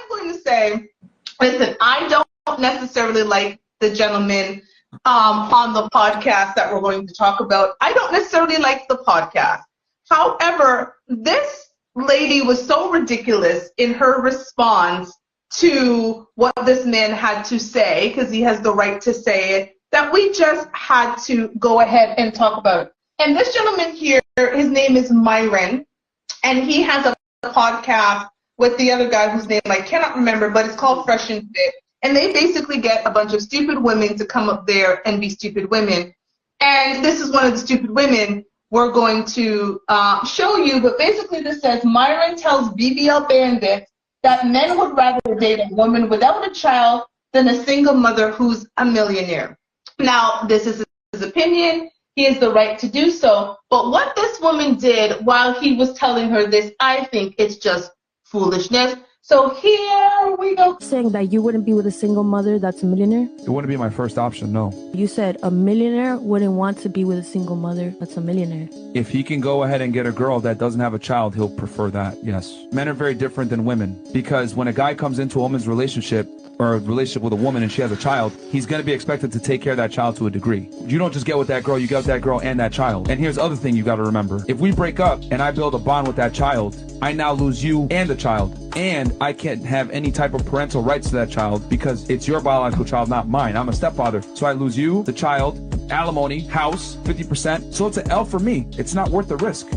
I'm going to say, listen, I don't necessarily like the gentleman on the podcast that we're going to talk about. I don't necessarily like the podcast. However, this lady was so ridiculous in her response to what this man had to say, because he has the right to say it, that we just had to go ahead and talk about it. And this gentleman here, his name is Myron, and he has a podcast with the other guy whose name I cannot remember, but it's called Fresh and Fit. And they basically get a bunch of stupid women to come up there and be stupid women. And this is one of the stupid women we're going to show you. But basically this says, Myron tells BBL Bandit that men would rather date a woman without a child than a single mother who's a millionaire. Now, this is his opinion. He has the right to do so. But what this woman did while he was telling her this, I think it's just foolishness. So here we go. Saying that you wouldn't be with a single mother that's a millionaire? It wouldn't be my first option, no. You said a millionaire wouldn't want to be with a single mother that's a millionaire. If he can go ahead and get a girl that doesn't have a child, he'll prefer that, yes. Men are very different than women, because when a guy comes into a woman's relationship, or a relationship with a woman and she has a child, he's going to be expected to take care of that child to a degree. You don't just get with that girl, you get with that girl and that child. And here's the other thing you got to remember. If we break up and I build a bond with that child, I now lose you and the child. And I can't have any type of parental rights to that child because it's your biological child, not mine. I'm a stepfather. So I lose you, the child, alimony, house, 50%. So it's an L for me. It's not worth the risk.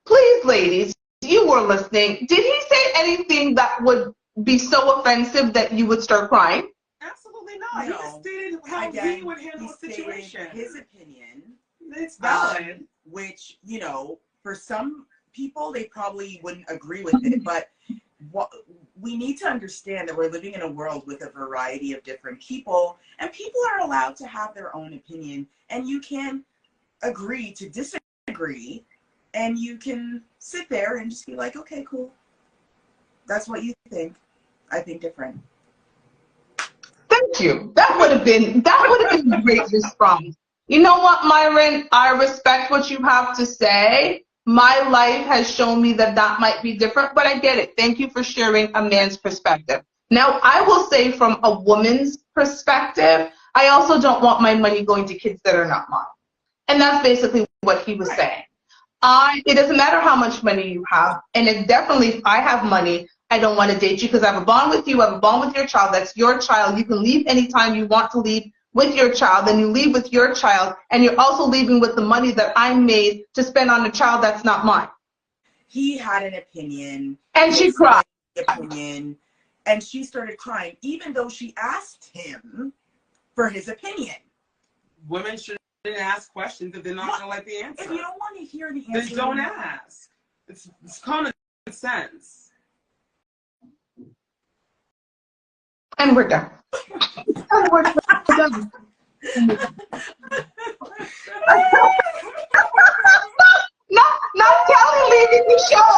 Please, ladies, you were listening. Did he say anything that would be so offensive that you would start crying? Absolutely not. No. He just stated how he would handle the situation. His opinion. It's valid. Which, you know, for some people, they probably wouldn't agree with it. But we need to understand that we're living in a world with a variety of different people. And people are allowed to have their own opinion. And you can agree to disagree. And you can sit there and just be like, okay, cool. That's what you think. I think different. Thank you. That would have been a great response. You know what, Myron? I respect what you have to say. My life has shown me that that might be different, but I get it. Thank you for sharing a man's perspective. Now, I will say from a woman's perspective, I also don't want my money going to kids that are not mine. And that's basically what he was saying. It doesn't matter how much money you have, and it definitely, if I have money, I don't want to date you because I have a bond with you, I have a bond with your child, that's your child. You can leave anytime you want to leave with your child, then you leave with your child, and you're also leaving with the money that I made to spend on a child that's not mine. He had an opinion. And she cried. And she started crying, even though she asked him for his opinion. Women shouldn't ask questions if they're not going to like the answer. If you don't want to hear the answer, then don't ask. It's common sense. And we're done. And we're done. Not Kelly leaving the show.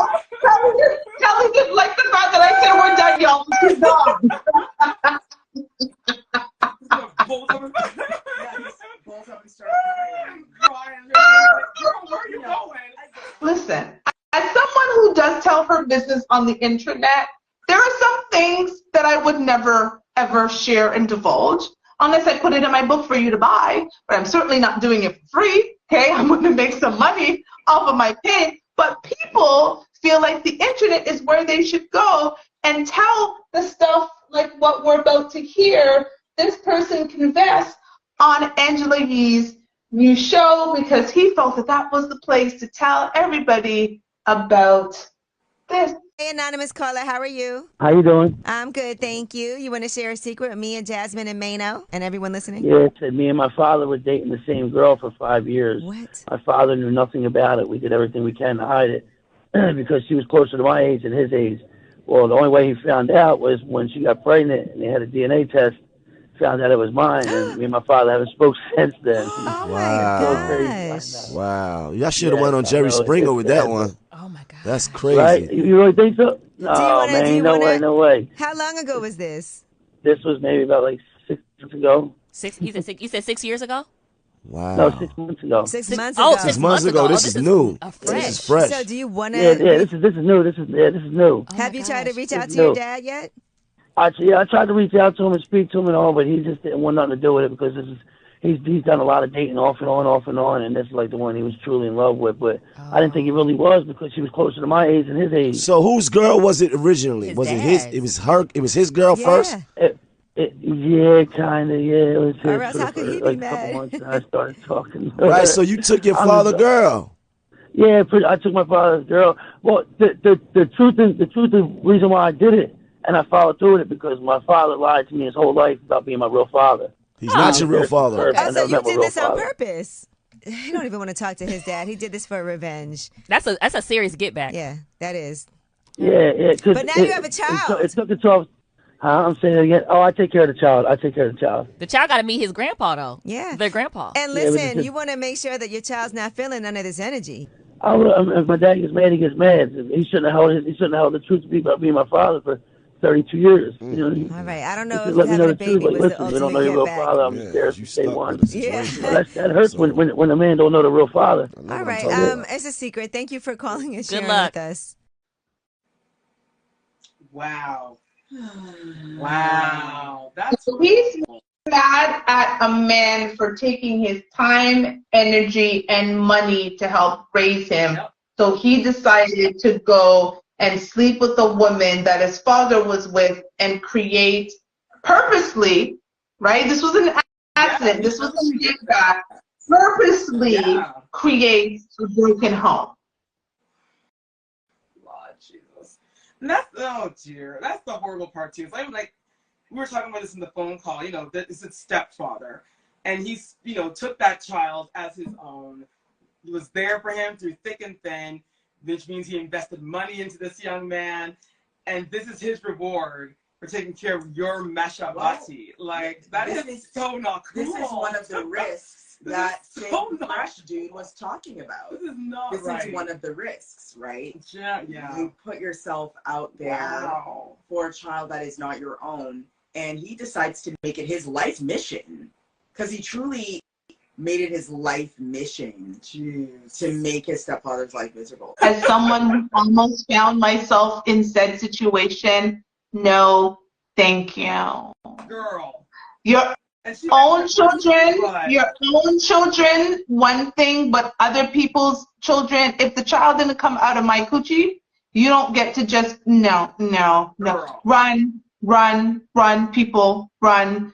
Kelly didn't like the fact that I said we're done, y'all. She's gone. Both of them start crying. Where are you going? Listen, as someone who does tell her business on the internet, there are some things that I would never, ever share and divulge unless I put it in my book for you to buy. But I'm certainly not doing it for free, okay? I'm going to make some money off of my page. But people feel like the internet is where they should go and tell the stuff like what we're about to hear. This person confessed on Angela Yee's new show because he felt that that was the place to tell everybody about this. Hey, Anonymous caller, how are you? How you doing? I'm good, thank you. You want to share a secret with me and Jasmine and Mano and everyone listening? Yeah, it said me and my father were dating the same girl for 5 years. What? My father knew nothing about it. We did everything we can to hide it because she was closer to my age than his age. Well, the only way he found out was when she got pregnant and they had a DNA test, found out it was mine, and me and my father haven't spoke since then. Oh, Wow. my gosh. Wow. Y'all should have went on Jerry Springer with that one. Oh, my God. That's crazy. Right? You really think so? No, man, no way. How long ago was this? This was maybe about like 6 months ago. You said 6 years ago? Wow. No, 6 months ago. 6 Six- months oh, ago. 6 months ago. This is new. fresh. This is fresh. So do you want to? Yeah, this is new. This is new. Oh Have my you tried to gosh. reach out to No. your dad yet? I tried to reach out to him and speak to him and all, but he just didn't want nothing to do with it because he's done a lot of dating off and on, and this is like the one he was truly in love with. But I didn't think he really was because she was closer to my age and his age. So whose girl was it originally? His Was it his? dad's. It was her. It was his girl first. Yeah, kind of. Yeah, it was his. Or else how could he be like a mad? couple months and I started talking. Right. So you took your I'm father just- girl. Yeah, I took my father's girl. Well, the truth is the reason why I did it, and I followed through with it because my father lied to me his whole life about being my real father. He's not your real father. I Oh, so never you met my did real this on father. purpose. He don't even want to talk to his dad. He did this for revenge. That's a serious get back. Yeah, that is. Yeah. But now you have a child. It took it 12. I'm saying it again. Oh, I take care of the child. The child got to meet his grandpa though. Yeah. Their grandpa. And Yeah, but listen, it's- you want to make sure that your child's not feeling none of this energy. If my dad gets mad, he gets mad. He shouldn't have held the truth about being my father for 32 years. You know, All right. I don't know just if let me know having a the truth. baby But was the listen, we don't know ultimate your real get back. father. I'm Yeah, scared you to say stuck one. with the Yeah. situation. That hurts So- when a man don't know the real father. I know All what I'm right. talking about. It's a secret. Thank you for calling and Good sharing luck. with us. Wow. Wow. That's He's mad at a man for taking his time, energy, and money to help raise him. Yep. So he decided to go and sleep with a woman that his father was with and create purposely, right? This was an accident. Yeah, this was a get back. Purposely Yeah. create a broken home. Lord Jesus. And that's, oh dear, that's the horrible part too. It's like we were talking about this in the phone call, you know, that it's his stepfather. And he's, you know, took that child as his own. He was there for him through thick and thin, which means he invested money into this young man. And this is his reward for taking care of your Meshabati. Like, that is so not cool. This is one of the risks This that is Sid so not- Fresh dude was talking about. This is not This right. is one of the risks, right? Yeah. You put yourself out there Wow. for a child that is not your own, and he decides to make it his life mission because he truly made it his life mission to make his stepfather's life miserable. As someone who almost found myself in said situation, no, thank you. Girl. Your And she own children, But- your own children, one thing, but other people's children, if the child didn't come out of my coochie, you don't get to just, no. Girl. Run, people, run,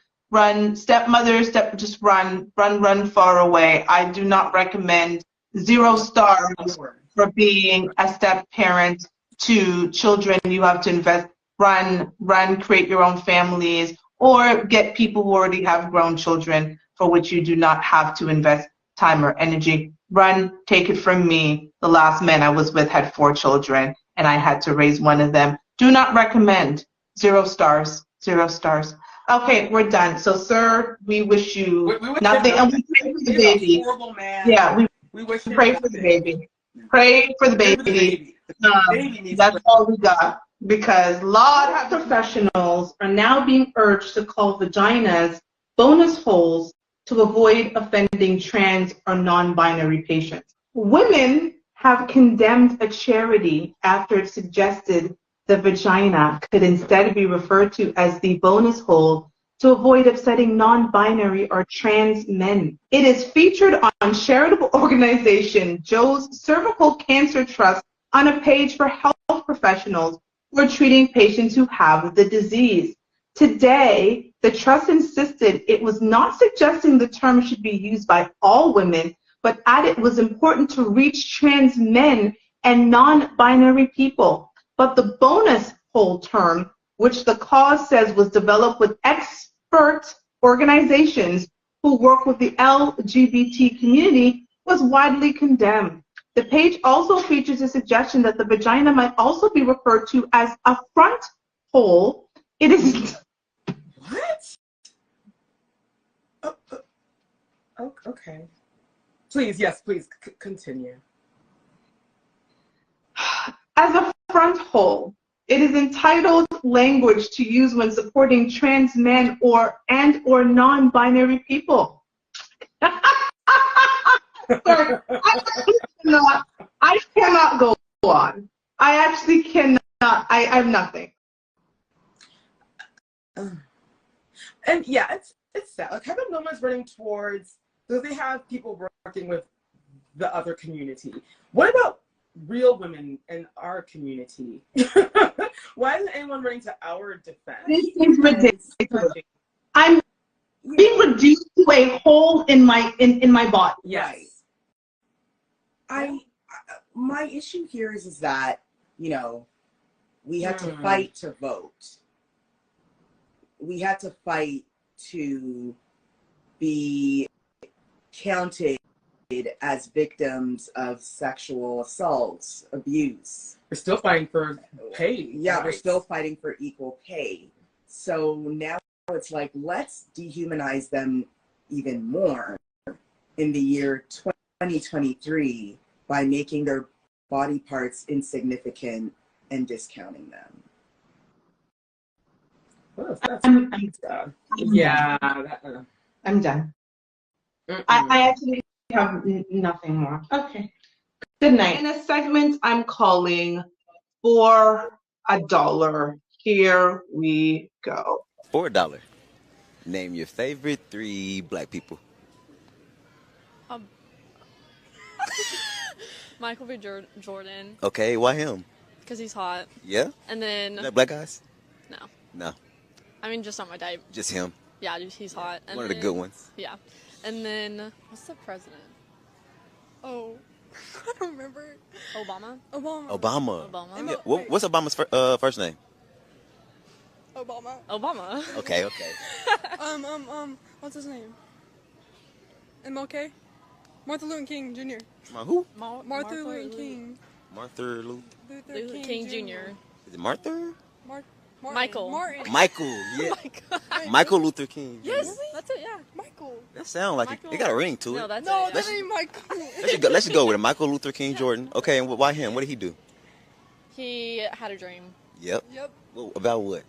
stepmother, just run far away. I do not recommend 0 stars for being a step parent to children. You have to invest, run, create your own families, or get people who already have grown children for which you do not have to invest time or energy. Run, take it from me. The last man I was with had 4 children, and I had to raise one of them. Do not recommend. 0 stars. 0 stars. Okay, we're done. So, sir, we wish you We wish nothing, him and we pray for the He's a baby. horrible man. Yeah, we wish him pray for the baby. Pray for the Pray for the baby. baby. The baby needs That's prayer. all we got. Because Lord have professionals are now being urged to call vaginas bonus holes to avoid offending trans or non-binary patients. Women have condemned a charity after it suggested the vagina could instead be referred to as the bonus hole to avoid upsetting non-binary or trans men. It is featured on charitable organization Joe's Cervical Cancer Trust on a page for health professionals who are treating patients who have the disease. Today, the trust insisted it was not suggesting the term should be used by all women, but added it was important to reach trans men and non-binary people. But the bonus hole term, which the cause says was developed with expert organizations who work with the LGBT community, was widely condemned. The page also features a suggestion that the vagina might also be referred to as a front hole. It is What? Oh, okay. Please, yes, please continue. as a front hole. It is entitled language to use when supporting trans men or non-binary people. Sorry, I cannot go on. I actually cannot. I have nothing. And yeah, it's sad. Like, how come no one's running towards? Because they have people working with the other community. What about real women in our community? Why isn't anyone running to our defense? This is ridiculous. I'm being reduced to a hole in my body. Yes. My issue here is that, you know, we had to fight to vote. We had to fight to be counted as victims of sexual assaults, abuse. We're still fighting for pay. Yeah, right? we're still fighting for equal pay. So now it's like, let's dehumanize them even more in the year 2023 by making their body parts insignificant and discounting them. I'm done. I actually have nothing more. Okay. Good night. In a segment I'm calling For $1. Here we go. For $1. Name your favorite 3 black people. Michael B. Jordan. Okay, why him? Because he's hot. Yeah? And then... You like black guys? No. No. I mean, just not my type. Just him? Yeah, he's hot. And one of the good ones. Yeah. And then, what's the president? Oh, I don't remember. Obama? Yeah. What's Obama's first name? Obama. Okay. What's his name? MLK? Martin Luther King Jr. Who? Martin Luther King. Martin Luther King Jr. Is it Martha? Michael. Michael, yeah. Michael Luther King. Jr. Yes, that's it, yeah. Michael. That sounds like it got a ring to it. No, that ain't Michael. Let's just go with it. Michael Luther King Jordan. Okay, and why him? What did he do? He had a dream. Yep. Well, about what?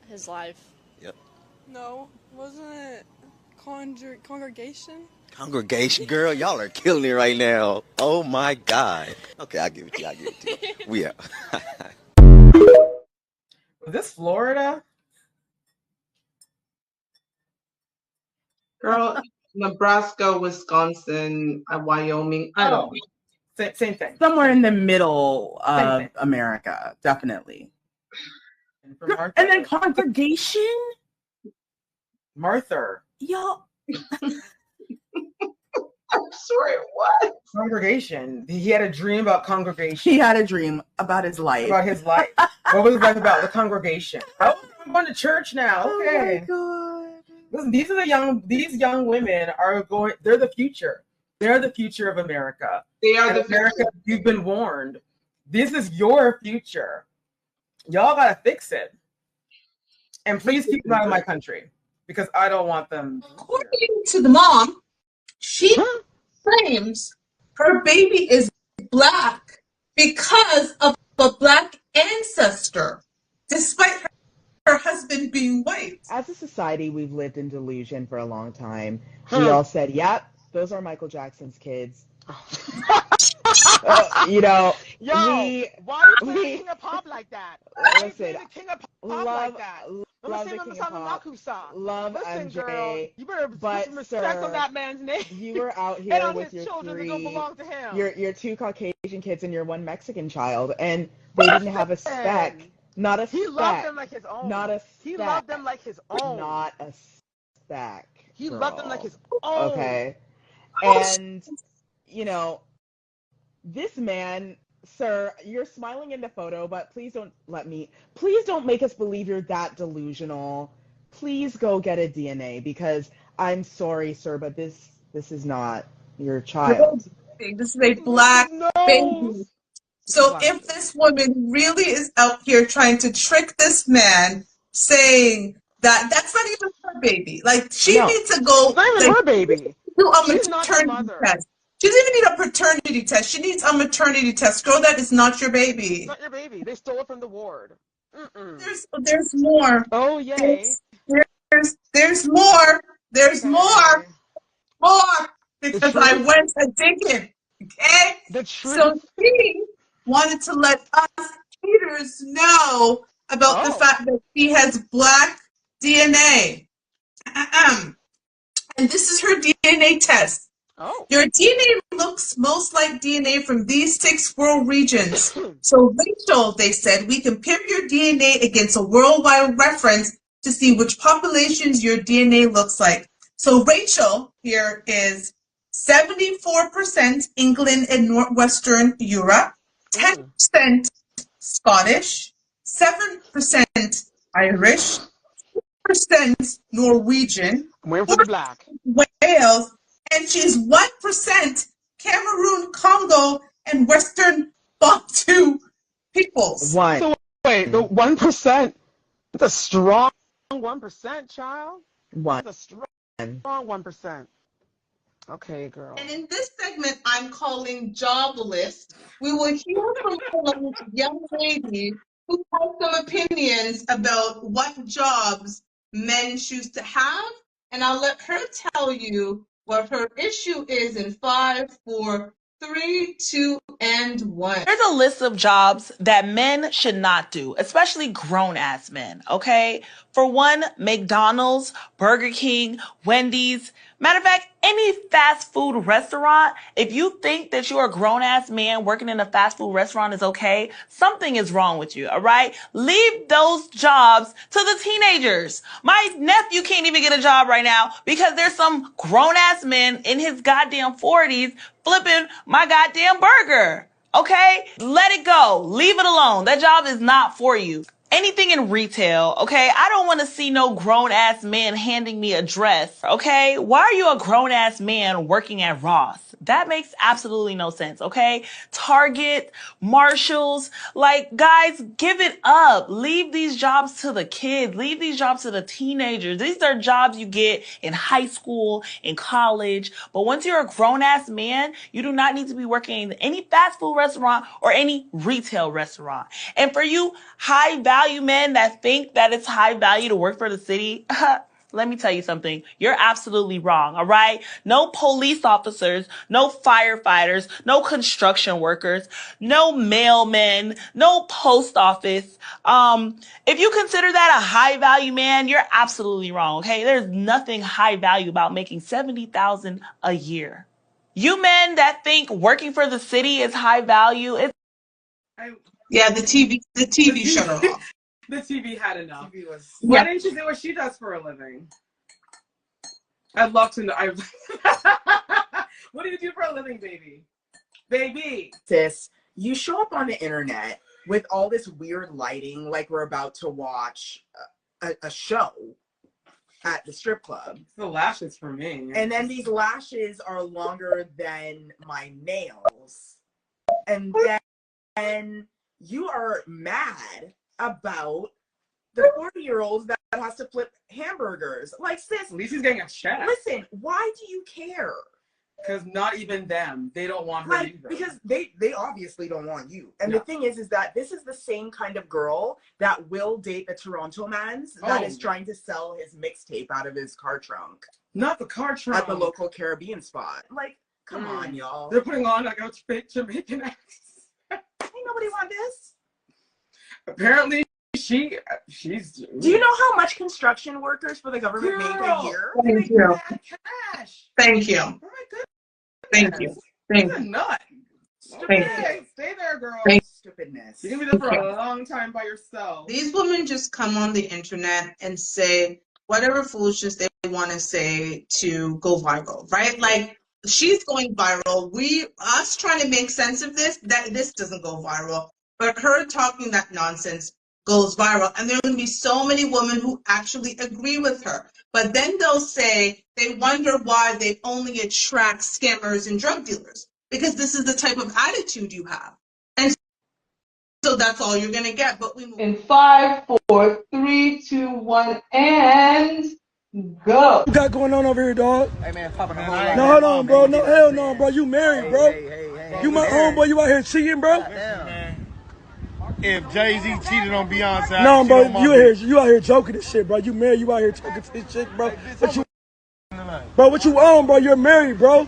His life. Yep. No, wasn't it congregation? Congregation, girl, y'all are killing it right now. Oh my God. Okay, I'll give it to you. We are. Was this Florida? Girl, Nebraska, Wisconsin, Wyoming. I don't know. Same thing. Somewhere in the middle of America, definitely. And then congregation? Martha. Y'all. I'm sorry, what? Congregation. He had a dream about congregation. He had a dream about his life. About his life. What was his life about? The congregation. Oh, I'm going to church now. Okay. Oh my God. Listen, these young women they're the future. They're the future of America. They are the America, future. You've been warned. This is your future. Y'all gotta fix it. And please keep them out of my country because I don't want them. According to the mom, she claims her baby is black because of a black ancestor, despite her husband being white. As a society, we've lived in delusion for a long time. We all said, yep, those are Michael Jackson's kids. You know, Yo, why are you saying King of Pop like that? Listen, King of Pop like that? Love the King of Pop. Love Listen, MJ. girl, you better put some respect sir, on that man's name. You were out and here on with his your children that three, don't belong to him. your 2 Caucasian kids and your 1 Mexican child, and they didn't have a speck. Not a speck. He loved them like his own. Not a speck. He loved them like his own. Not a speck. He girl. loved them like his own. Okay. And, you know, this man, sir, you're smiling in the photo, but please don't make us believe you're that delusional. Please go get a DNA because I'm sorry, sir, but this is not your child. This is a black baby. So if this woman really is out here trying to trick this man, saying that that's not even her baby, like she needs to go. Not even her baby. Do a She's not the maternity mother. test. She doesn't even need a paternity test. She needs a maternity test. Girl, that is not your baby. It's not your baby. They stole it from the ward. There's more. Oh yay. There's more. There's more. More. because I went a digging. Okay? The truth. So she wanted to let us haters know about the fact that she has black DNA. And this is her DNA test. Oh. Your DNA looks most like DNA from these 6 world regions. So, Rachel, they said, we can pimp your DNA against a worldwide reference to see which populations your DNA looks like. So, Rachel here is 74% England and Northwestern Europe, 10% Scottish, 7% Irish, 2% Norwegian, Waiting for the black. Wales, and she's 1% Cameroon, Congo, and Western Bantu peoples. So wait, the 1%. It's a strong 1%, child. One. It's a strong 1%. Okay, girl. And in this segment, I'm calling Job List. We will hear from a young lady who has some opinions about what jobs men choose to have, and I'll let her tell you what her issue is in 5, 4, 3, 2, and 1. There's a list of jobs that men should not do, especially grown-ass men, okay? For one, McDonald's, Burger King, Wendy's. Matter of fact, any fast food restaurant, if you think that you're a grown-ass man working in a fast food restaurant is okay, something is wrong with you, all right? Leave those jobs to the teenagers. My nephew can't even get a job right now because there's some grown-ass men in his goddamn 40s flipping my goddamn burger, okay? Let it go. Leave it alone. That job is not for you. Anything in retail, okay? I don't want to see no grown-ass man handing me a dress, okay? Why are you a grown-ass man working at Ross? That makes absolutely no sense, okay? Target, Marshalls, like, guys, give it up. Leave these jobs to the kids. Leave these jobs to the teenagers. These are jobs you get in high school, in college. But once you're a grown-ass man, you do not need to be working in any fast food restaurant or any retail restaurant. And for you high-value men that think that it's high value to work for the city, let me tell you something. You're absolutely wrong, all right? No police officers, no firefighters, no construction workers, no mailmen, no post office. If you consider that a high value man, you're absolutely wrong, okay? There's nothing high value about making $70,000 a year. You men that think working for the city is high value, Yeah, the TV shut her off. The TV had enough. Yeah. Why didn't you say what she does for a living? I'd love to know. What do you do for a living, baby? Baby. Sis, you show up on the internet with all this weird lighting like we're about to watch a show at the strip club. It's the lashes for me. And then these lashes are longer than my nails. And then you are mad about the 40-year-olds that has to flip hamburgers. Like, sis, at least he's getting a check. Listen, why do you care? Because not even them, they don't want her either. Because they obviously don't want you. And the thing is that this is the same kind of girl that will date the Toronto man's that is trying to sell his mixtape out of his car trunk. Not the car trunk. At the local Caribbean spot. Like, come on, y'all. They're putting on like a fake Jamaican accent. Ain't nobody want this. Apparently, she's. Do you know how much construction workers for the government make a year? Thank you. Cash. Thank you. Oh my goodness. Thank you. Thank She's a you. nut. Thank Stupid. Stay there, girl. Thank Stupidness. You're gonna be there for a long time by yourself. These women just come on the internet and say whatever foolishness they want to say to go viral, right? Like, she's going viral. Us trying to make sense of this doesn't go viral. But her talking that nonsense goes viral. And there are going to be so many women who actually agree with her. But then they'll say they wonder why they only attract scammers and drug dealers. Because this is the type of attitude you have. And so that's all you're going to get. But we move. In 5, 4, 3, 2, 1, and go. What you got going on over here, dog? Hey, man, popping the whole No, hold on, bro. No, hell no, bro. You married, bro. You my homeboy. You out here cheating, bro? If Jay-Z cheated on Beyonce, No, bro. You out here joking this shit, bro. You married. You out here talking to this chick, bro. What you on, bro? You're married, bro.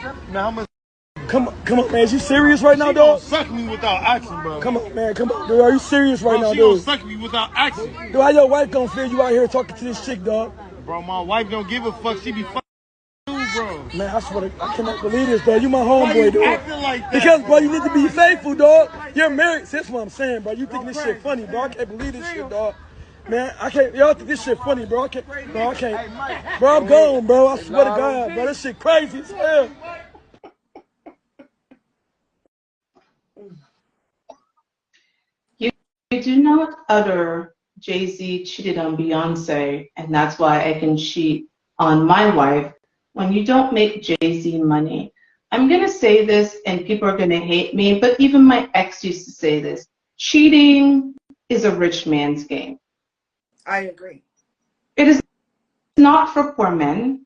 Man, how much? Come on, man. Is you serious right now, She gonna dog? suck me without action, bro. Come on, man. Come on, dude. Are you serious right Bro, now, she gonna dude? suck me without action. Dude, how your wife gonna feel you out here talking to this chick, dog? Bro, my wife don't give a fuck. She be fucking you, bro. Man, I swear to, I cannot believe this, dog. You my Why homeboy, you dude. acting like that? Because, bro, you need to be faithful, dog. You're married. That's what I'm saying, bro. You think this shit funny, bro? I can't believe this shit, dog. Man, I can't. Y'all think this shit funny, bro? I can't. Bro, I can't. Bro, I'm gone, bro. I swear to God, bro. This shit crazy as hell. You do not utter Jay-Z cheated on Beyonce, and that's why I can cheat on my wife when you don't make Jay-Z money. I'm going to say this, and people are going to hate me, but even my ex used to say this. Cheating is a rich man's game. I agree. It is not for poor men.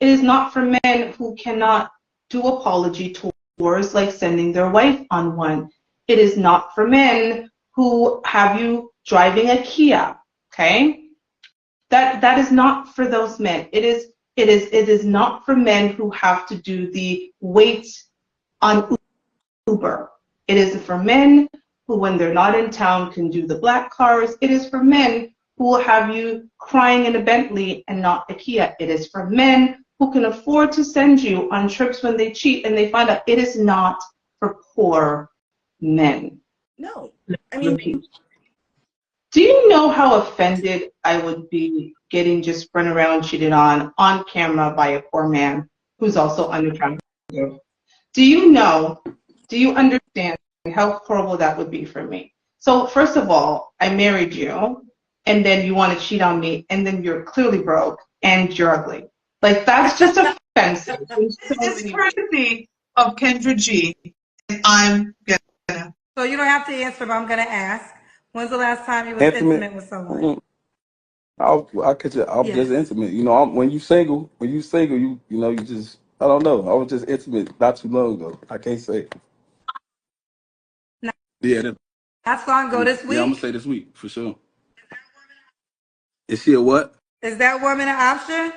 It is not for men who cannot do apology tours like sending their wife on one. It is not for men who have you driving a Kia, okay? That is not for those men. It is not for men who have to do the wait on Uber. It is for men who, when they're not in town, can do the black cars. It is for men who will have you crying in a Bentley and not a Kia. It is for men who can afford to send you on trips when they cheat and they find out. It is not for poor men. No. I mean, do you know how offended I would be getting just run around cheated on camera by a poor man who's also unattractive? Do you understand how horrible that would be for me? So first of all, I married you, and then you want to cheat on me, and then you're clearly broke and you're ugly. Like, that's just offensive. It's courtesy of Kendra G. I'm gonna. So you don't have to answer, but I'm gonna ask. When's the last time you was intimate with someone? I'm just intimate. You know, when you single, you just, I don't know. I was just intimate not too long ago. I can't say. No. Yeah. That's gonna go this week. Yeah, I'm gonna say this week for sure. Is she a what? Is that woman an option?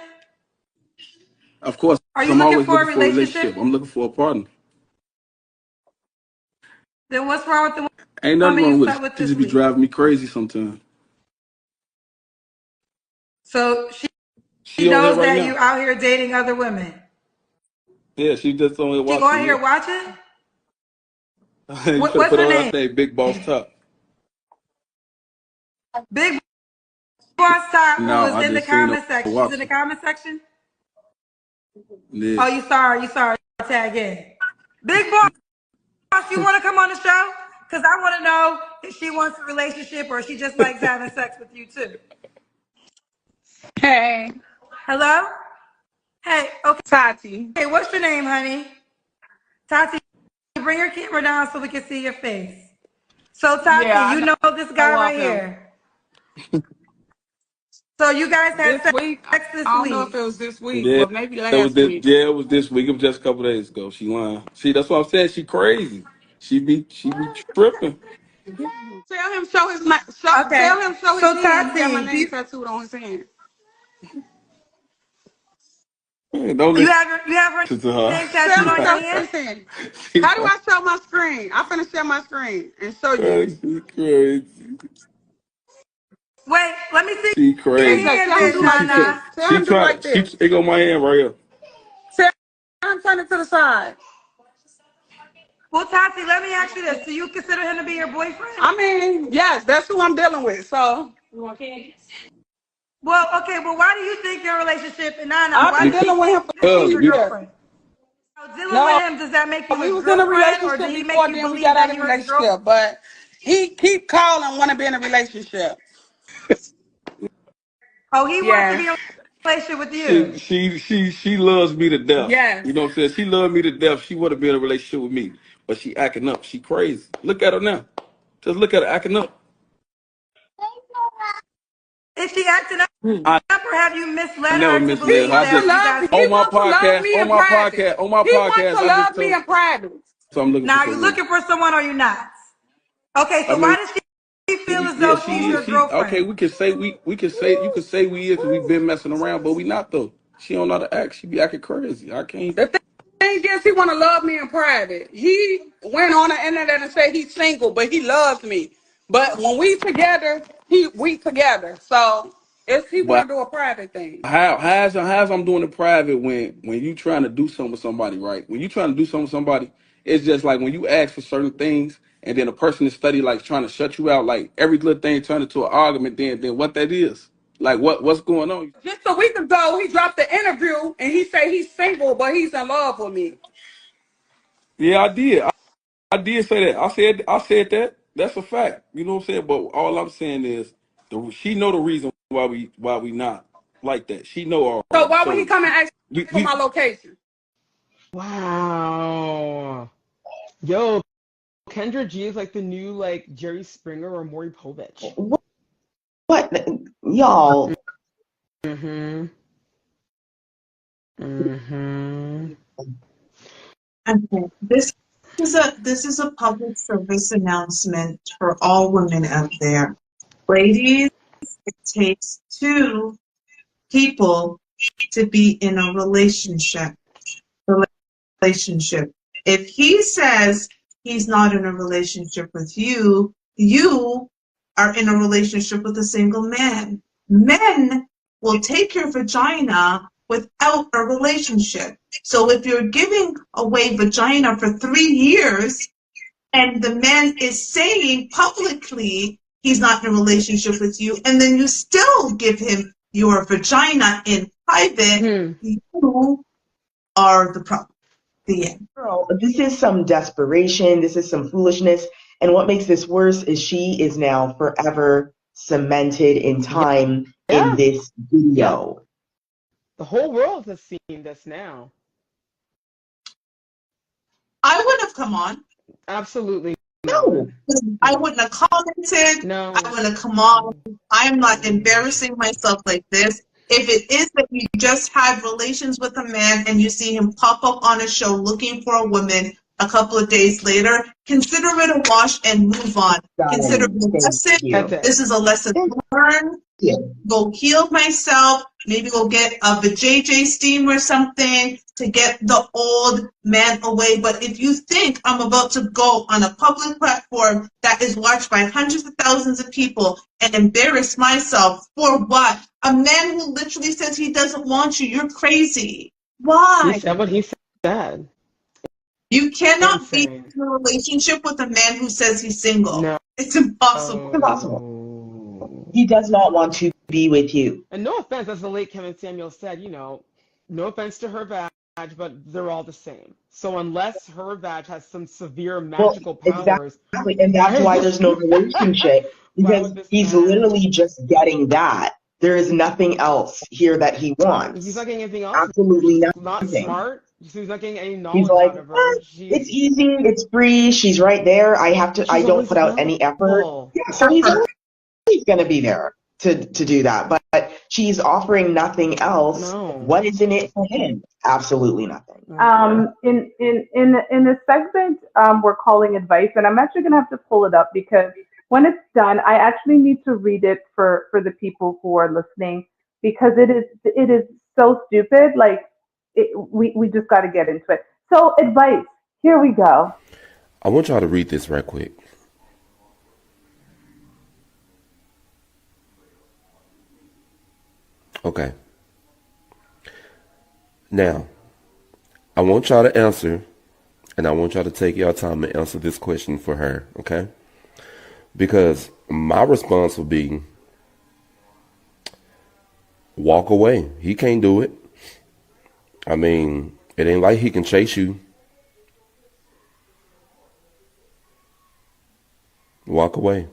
Of course. Are you I'm looking always for a looking for a relationship? relationship. I'm looking for a partner. Then what's wrong with the Ain't nothing woman wrong you with slept it. with She this just be week? driving me crazy sometimes. So She she on here knows right that now. you out here dating other women. Yeah, she just on here She watching. go out here watching? You What's should put her on her name? thing, Big Boss Top. Big Boss Top, who No, is I in the just seen her comment section. She's in the watching. comment section? Yeah. Oh, you sorry. Tag in. Big Boss, you want to come on the show? Because I want to know if she wants a relationship or she just likes having sex with you too. Hey. Hello? Hey, okay. Tati. Hey, what's your name, honey? Tati, bring your camera down so we can see your face. So, Tati, Yeah, you know this guy right here. So you guys had This week? sex this I don't week. know if it was this week, Yeah, but maybe last week. it was this week. It was just a couple days ago. She lying. See, that's what I'm saying. She crazy. She be tripping. Tell him show his tell him show his hand. He got my name tattooed on his hand. Man, don't You listen have her to her. name tattooed on your hand? How do I show my screen? I'm finna share my screen and show you. She crazy. Wait, let me see. She crazy. Tell him do like this. Tell him do like this. It go my hand right here. Tell him turn it to the side. Well, Tati, let me ask you this. Do you consider him to be your boyfriend? I mean, yes, that's who I'm dealing with. So. You want candy? Well, okay. Well, why do you think your relationship and Nana? I've been dealing with him for 2 years. Dealing with him, does that make you he his was in a girlfriend, or relationship did he make before you then we believe got that out of he a was his girlfriend? relationship, but he keep calling want to be in a relationship. Oh, he wants to be in a relationship with you. She loves me to death. Yes. You know what I'm saying? She loves me to death. She want to be in a relationship with me, but she acting up. She crazy. Look at her now. Just look at her acting up. Is she acting up, or have you misled Never her to misled believe her. I that just you guys? on my podcast, on my He wants podcast, to I love just me told. in private. So I'm looking Now, for are you someone. looking for someone or you not? Okay, so why does she feel as though she's your girlfriend? Okay, we can say you can say we is because we've been messing around, but we not though. She don't know how to act. She be acting crazy. I can't. The thing thing is, he want to love me in private. He went on the internet and said he's single, but he loves me. But when we together, we together. So he want to do a private thing. How's I'm doing it private when you trying to do something with somebody, right? When you trying to do something with somebody, it's just like when you ask for certain things and then a person in study like trying to shut you out, like every little thing turned into an argument, then what that is. Like what's going on? Just a week ago, he dropped the interview and he said he's single, but he's in love with me. Yeah, I did. I did say that. I said that. That's a fact. You know what I'm saying? But all I'm saying is she know the reason why we not like that. She know all. So why would he come and ask for my location? Wow. Yo, Kendra G is like the new like Jerry Springer or Maury Povich. What y'all? Mm-hmm. Mm-hmm. Okay. This is a public service announcement for all women out there. Ladies, it takes two people to be in a relationship. If he says he's not in a relationship with you, you are in a relationship with a single man. Men will take your vagina without a relationship. So if you're giving away vagina for 3 years and the man is saying publicly he's not in a relationship with you, and then you still give him your vagina in private, you are the problem. The end. Girl, this is some desperation. This is some foolishness. And what makes this worse is she is now forever cemented in time in this video. The whole world has seen this now. I wouldn't have come on. Absolutely. No. I wouldn't have commented. No. I wouldn't have come on. I am not embarrassing myself like this. If it is that you just had relations with a man and you see him pop up on a show looking for a woman a couple of days later, consider it a wash and move on. Consider it a lesson. This is a lesson learned. Go heal myself. Maybe go get a vajayjay steam or something to get the old man away. But if you think I'm about to go on a public platform that is watched by hundreds of thousands of people and embarrass myself for what? A man who literally says he doesn't want you, you're crazy. Why? He said what he said. You cannot be in a relationship with a man who says he's single. No. It's impossible. It's impossible. He does not want to be with you. And no offense, as the late Kevin Samuel said, no offense to her vag, but they're all the same. So unless her vag has some severe magical powers. Exactly, and that's why there's no relationship. Because he's literally just getting that. There is nothing else here that he wants. He's not getting anything else. Absolutely nothing. Not smart. He's not getting any knowledge He's like, out of her. it's easy, it's free, she's right there. I don't put out any effort. Yeah, so he's always gonna be there to do that. But she's offering nothing else. No. What is in it for him? Absolutely nothing. In this segment, we're calling advice, and I'm actually gonna have to pull it up because when it's done, I actually need to read it for the people who are listening because it is so stupid. Like we just got to get into it. So advice. Here we go. I want y'all to read this right quick. Okay. Now, I want y'all to answer, and I want y'all to take your time and answer this question for her, okay? Because my response would be, walk away. He can't do it. I mean, it ain't like he can chase you. Walk away.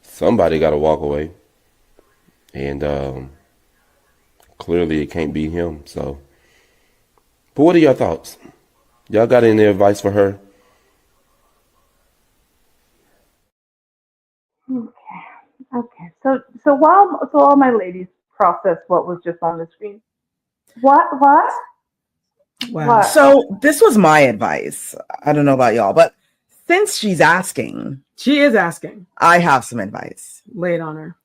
Somebody got to walk away. And clearly it can't be him. So, but what are your thoughts? Y'all got any advice for her? Okay. So while all my ladies process what was just on the screen, what? Wow. What? So this was my advice. I don't know about y'all, but since she's asking, she is asking. I have some advice. Lay it on her.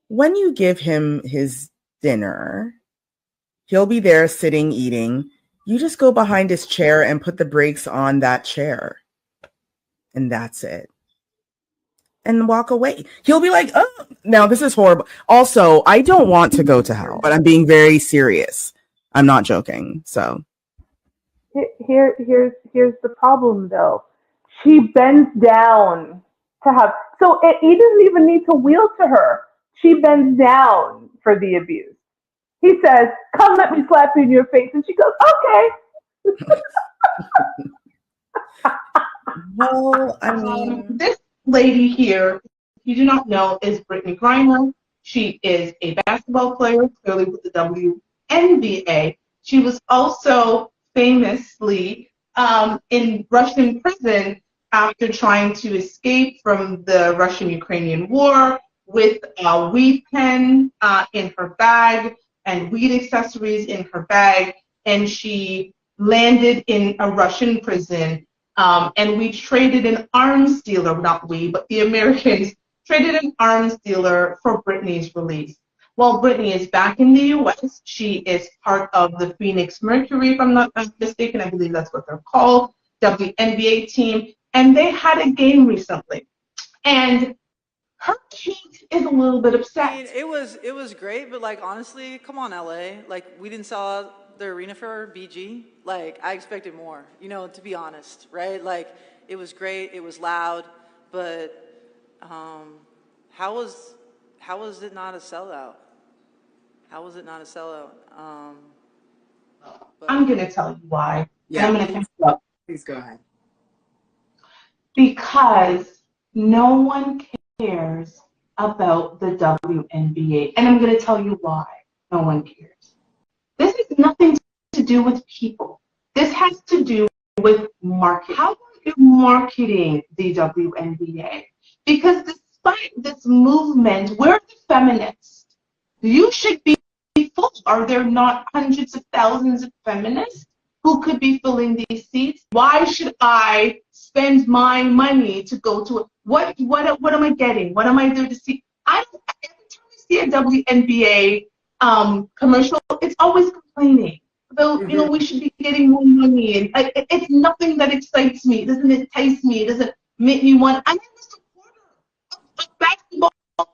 When you give him his dinner, He'll be there sitting, eating. You just go behind his chair and put the brakes on that chair. And that's it. And walk away. He'll be like, oh, now this is horrible. Also, I don't want to go to hell, but I'm being very serious. I'm not joking. So Here's the problem though. She bends down to have, so he doesn't even need to wheel to her. She bends down for the abuse. He says, "Come, let me slap you in your face," and she goes, "Okay." Well, I mean, this lady here, if you do not know, is Brittany Griner. She is a basketball player, clearly with the WNBA. She was also famously in Russian prison after trying to escape from the Russian-Ukrainian war with a weed pen in her bag and weed accessories in her bag. And she landed in a Russian prison. And we traded an arms dealer, not we, but the Americans traded an arms dealer for Brittany's release. Well, Brittany is back in the U.S. She is part of the Phoenix Mercury, if I'm not mistaken. I believe that's what they're called, WNBA team. And they had a game recently. And her chief is a little bit upset. I mean, it was great, but like honestly, come on, LA. Like we didn't sell out the arena for BG. Like I expected more, you know, to be honest, right? Like it was great, it was loud, but how was it not a sellout? How was it not a sellout? I'm gonna tell you why. Yeah. I'm gonna catch you up. Please go ahead. Because no one cares about the WNBA. And I'm going to tell you why no one cares. This has nothing to do with people. This has to do with marketing. How are you marketing the WNBA? Because despite this movement, we're the feminists. You should be full. Are there not hundreds of thousands of feminists who could be filling these seats? Why should I spend my money to go to it? What am I getting? What am I there to see? Every time I see a WNBA commercial, it's always complaining about, you know, we should be getting more money, and it's nothing that excites me. It doesn't entice me. It doesn't make me want. I'm a supporter of basketball,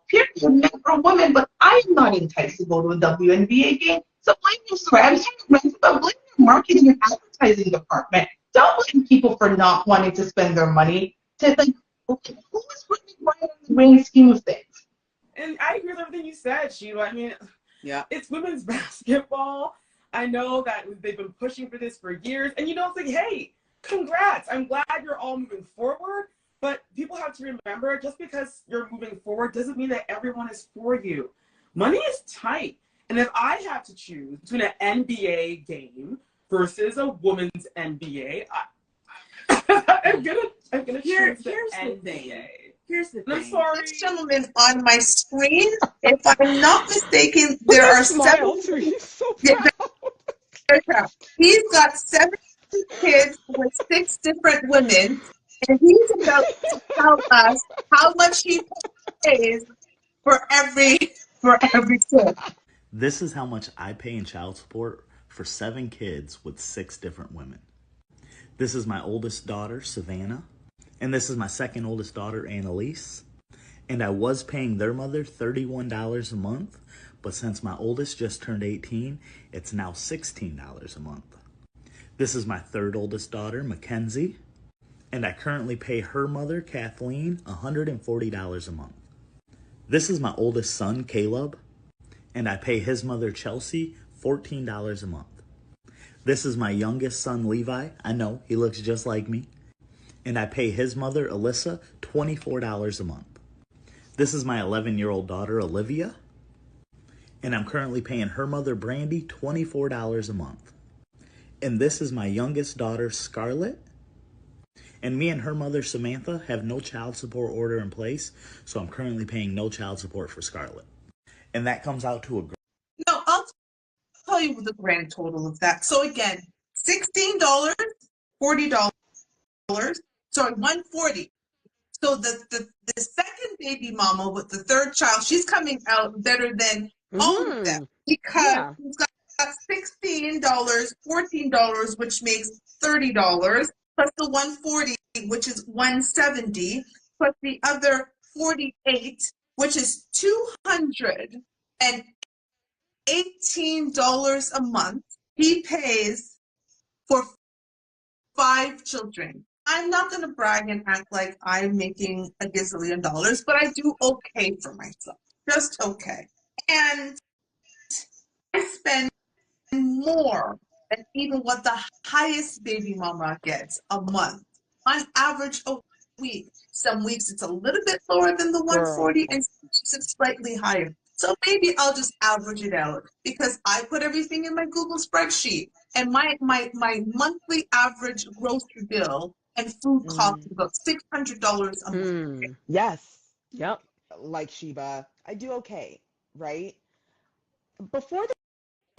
period, men or women, but I am not enticed to go to a WNBA game. So blame your strategy, blame your marketing and advertising department. Don't blame people for not wanting to spend their money. To like, who is Brittany Griner in the grand scheme of things? And I agree with everything you said, Sheila. I mean, yeah, it's women's basketball. I know that they've been pushing for this for years, and you know, it's like, hey, congrats! I'm glad you're all moving forward. But people have to remember, just because you're moving forward doesn't mean that everyone is for you. Money is tight. And if I have to choose between an NBA game versus a women's NBA, I'm gonna choose the NBA. Here's the thing. I'm sorry. This gentleman on my screen, if I'm not mistaken, there are seven. He's got 7 kids with 6 different women, and he's about to tell us how much he pays for every kid. This is how much I pay in child support for 7 kids with 6 different women. This is my oldest daughter, Savannah, and this is my second oldest daughter, Annalise. And I was paying their mother $31 a month, but since my oldest just turned 18, it's now $16 a month. This is my third oldest daughter, Mackenzie, and I currently pay her mother, Kathleen, $140 a month. This is my oldest son, Caleb, and I pay his mother, Chelsea, $14 a month. This is my youngest son, Levi. I know, he looks just like me. And I pay his mother, Alyssa, $24 a month. This is my 11-year-old daughter, Olivia. And I'm currently paying her mother, Brandy, $24 a month. And this is my youngest daughter, Scarlett. And me and her mother, Samantha, have no child support order in place, so I'm currently paying no child support for Scarlett. And that comes out to a... No, I'll tell you the grand total of that. So again, $16, $40, sorry, $140. So the second baby mama with the third child, she's coming out better than all of them because she's got 6 $10, $14, which makes $30, plus the 140, which is $170, plus the other 48, which is $218 a month. He pays for 5 children. I'm not going to brag and act like I'm making a gazillion dollars, but I do okay for myself. Just okay. And I spend more than even what the highest baby mama gets a month. On average a week. Some weeks it's a little bit lower than the 140 and some weeks it's slightly higher. So maybe I'll just average it out because I put everything in my Google spreadsheet and my monthly average grocery bill and food costs about $600 a month. Yes. Yep. Like Sheba, I do okay, right? Before the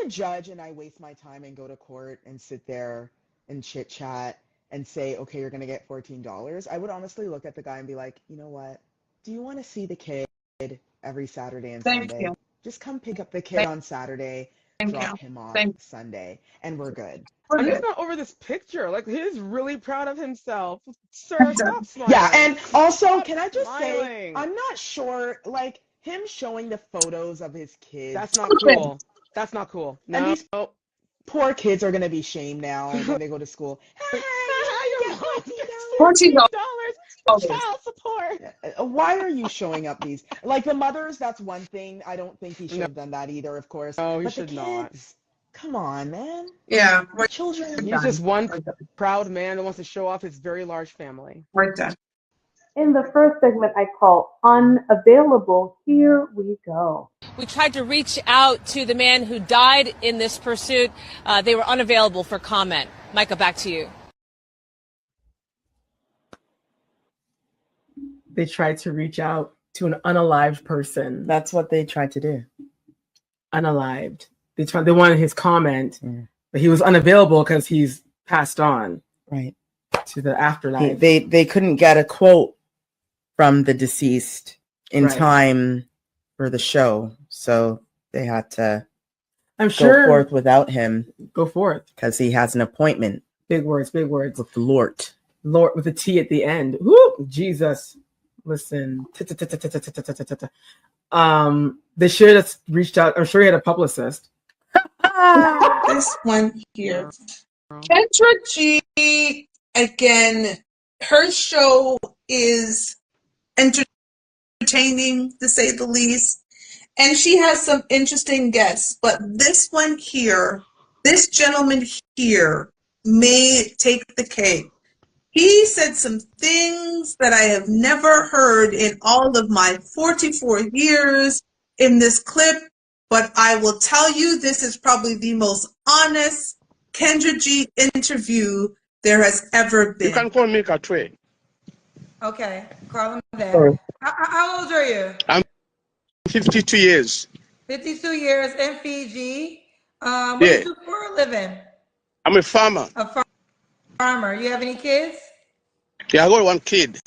judge and I waste my time and go to court and sit there and chit chat and say, okay, you're going to get $14, I would honestly look at the guy and be like, you know what? Do you want to see the kid every Saturday and Thank Sunday? you. Just come pick up the kid on Saturday, drop him off Sunday, and we're good. I'm just not over this picture. Like, he's really proud of himself. Sir, stop smiling. Yeah, and also, Stop can I just say, smiling. I'm not sure, like, him showing the photos of his kids. That's not cool. That's not cool. And No. these poor kids are going to be shamed now when they go to school. $14 child support. Why are you showing up these? Like the mothers, that's one thing. I don't think he should have done that either, of course. No, he but should the not. kids, come on, man. Yeah, The children. He's just one proud man that wants to show off his very large family. We're done. In the first segment, I call unavailable. Here we go. We tried to reach out to the man who died in this pursuit. They were unavailable for comment. Micah, back to you. They tried to reach out to an unalived person. That's what they tried to do. Unalived. They wanted his comment, but he was unavailable because he's passed on. Right. To the afterlife. They couldn't get a quote from the deceased in Right. time for the show, so they had to I'm go sure. forth without him Go forth. because he has an appointment Big words, big words. with the Lord. Lord with a T at the end. Woo! Jesus. Listen. They should have reached out. I'm sure he had a publicist. This one here. Kendra G, again, her show is entertaining, to say the least. And she has some interesting guests. But this one here, this gentleman here, may take the cake. He said some things that I have never heard in all of my 44 years in this clip, but I will tell you this is probably the most honest Kendra G interview there has ever been. You can call me Katwe. Okay, call him that. How old are you? I'm 52 years. 52 years in Fiji. What do Yeah. you do for a living? I'm a farmer. A farmer. You have any kids? Yeah, I got one kid.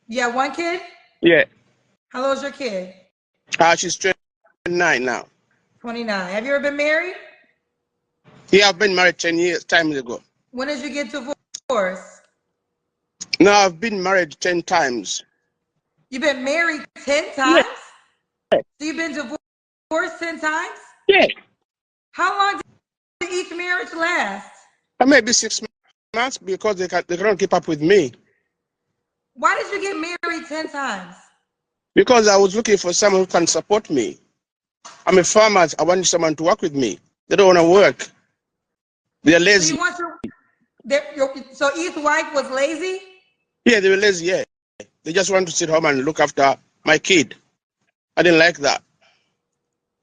You have one kid? Yeah. How old is your kid? She's 29 now. 29. Have you ever been married? Yeah, I've been married 10 years times ago. When did you get divorced? No, I've been married 10 times. You've been married 10 times? So you've been divorced 10 times? Yeah. How long did each marriage last? Maybe 6 months because they cannot keep up with me. Why did you get married 10 times? Because I was looking for someone who can support me. I'm a farmer. I want someone to work with me. They don't want to work. They're So lazy. you want so each wife was lazy? Yeah, they were lazy, yeah. They just want to sit home and look after my kid. I didn't like that.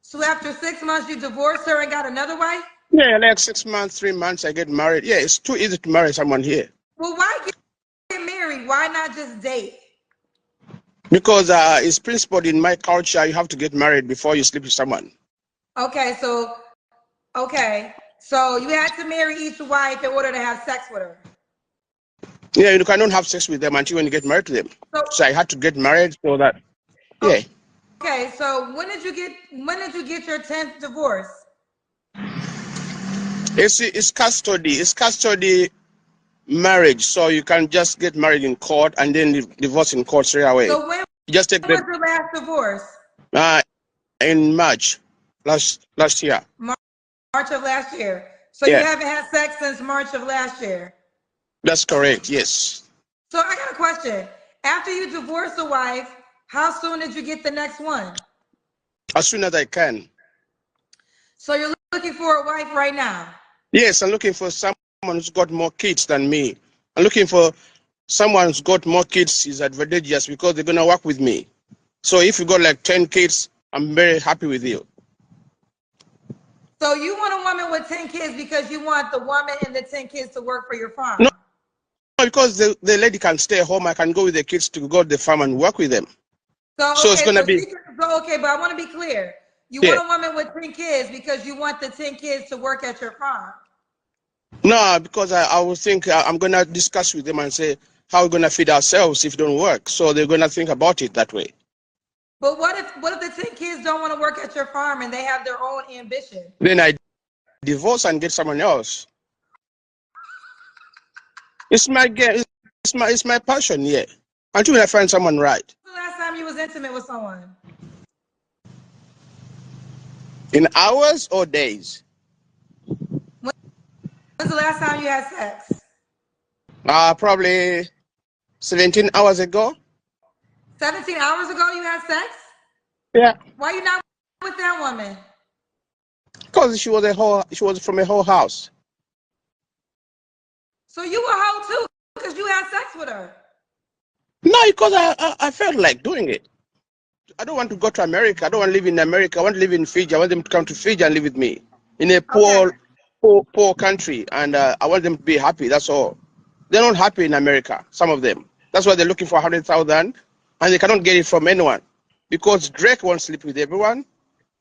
So after 6 months you divorced her and got another wife? Yeah, like 6 months, 3 months, I get married. Yeah, it's too easy to marry someone here. Well, why get married? Why not just date? Because it's principled in my culture, you have to get married before you sleep with someone. Okay, so you had to marry each wife in order to have sex with her. Yeah, you cannot have sex with them until when you get married to them. So I had to get married so that, yeah. Okay, so when did you get your 10th divorce? It's custody. It's custody marriage. So you can just get married in court and then divorce in court straight away. So when You just take was the your last divorce? in March last year. March of last year. So Yeah. you haven't had sex since March of last year. That's correct. Yes. So I got a question. After you divorce a wife, how soon did you get the next one? As soon as I can. So you're looking for a wife right now? Yes, I'm looking for someone who's got more kids than me. I'm looking for someone who's got more kids is advantageous because they're gonna work with me. So if you got like 10 kids, I'm very happy with you. So you want a woman with 10 kids because you want the woman and the 10 kids to work for your farm? No, because the lady can stay home. I can go with the kids to go to the farm and work with them. So it's gonna be. Okay, but I want to be clear. You Yeah. want a woman with 10 kids because you want the 10 kids to work at your farm? No, because I would think I'm gonna discuss with them and say how we're gonna feed ourselves if it don't work. So they're gonna think about it that way. But what if the 10 kids don't want to work at your farm and they have their own ambition? Then I divorce and get someone else. It's my game. It's my passion. Yeah. Until I find someone right. When's the last time you was intimate with someone? In hours or days? When's the last time you had sex? Probably 17 hours ago. 17 hours ago you had sex? Yeah. Why you not with that woman? Because she was from a whole house. So you were hoe too because you had sex with her. No, because I felt like doing it. I don't want to go to America. I don't want to live in America. I want to live in Fiji. I want them to come to Fiji and live with me in a poor country, and I want them to be happy. That's all. They're not happy in America. Some of them. That's why they're looking for 100,000, and they cannot get it from anyone, because Drake won't sleep with everyone,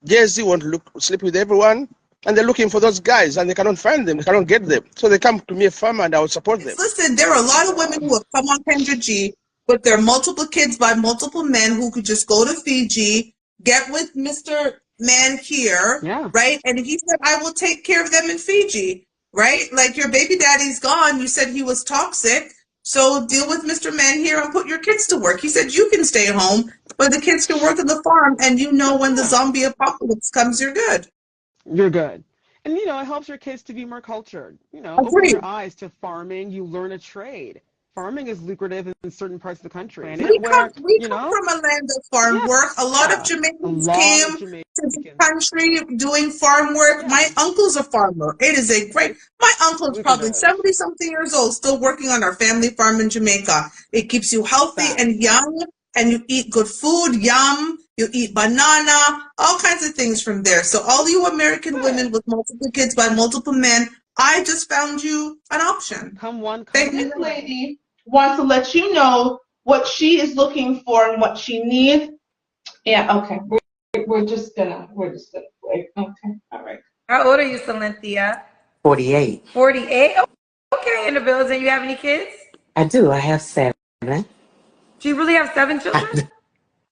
Jay-Z won't sleep with everyone, and they're looking for those guys, and they cannot find them. They cannot get them. So they come to me, a farmer, and I will support them. Listen, there are a lot of women who have come on Kendra G with their multiple kids by multiple men who could just go to Fiji, get with Mr. Man here, right? And he said, I will take care of them in Fiji, right? Like your baby daddy's gone. You said he was toxic. So deal with Mr. Man here and put your kids to work. He said you can stay home, but the kids can work on the farm. And you know when the zombie apocalypse comes, you're good. You're good. And, you know, it helps your kids to be more cultured. You know, open your eyes to farming. You learn a trade. Farming is lucrative in certain parts of the country. We come from a land of farm work. A lot of Jamaicans came to the country doing farm work. My uncle's a farmer. It is my uncle's probably 70-something years old, still working on our family farm in Jamaica. It keeps you healthy and young, and you eat good food, yum. You eat banana, all kinds of things from there. So all you American women with multiple kids by multiple men, I just found you an option. This lady wants to let you know what she is looking for and what she needs. Yeah, okay. We're just gonna wait. Okay, all right. How old are you, Cynthia? 48. 48? Okay, in the building. You have any kids? I do. I have 7. Do you really have 7 children?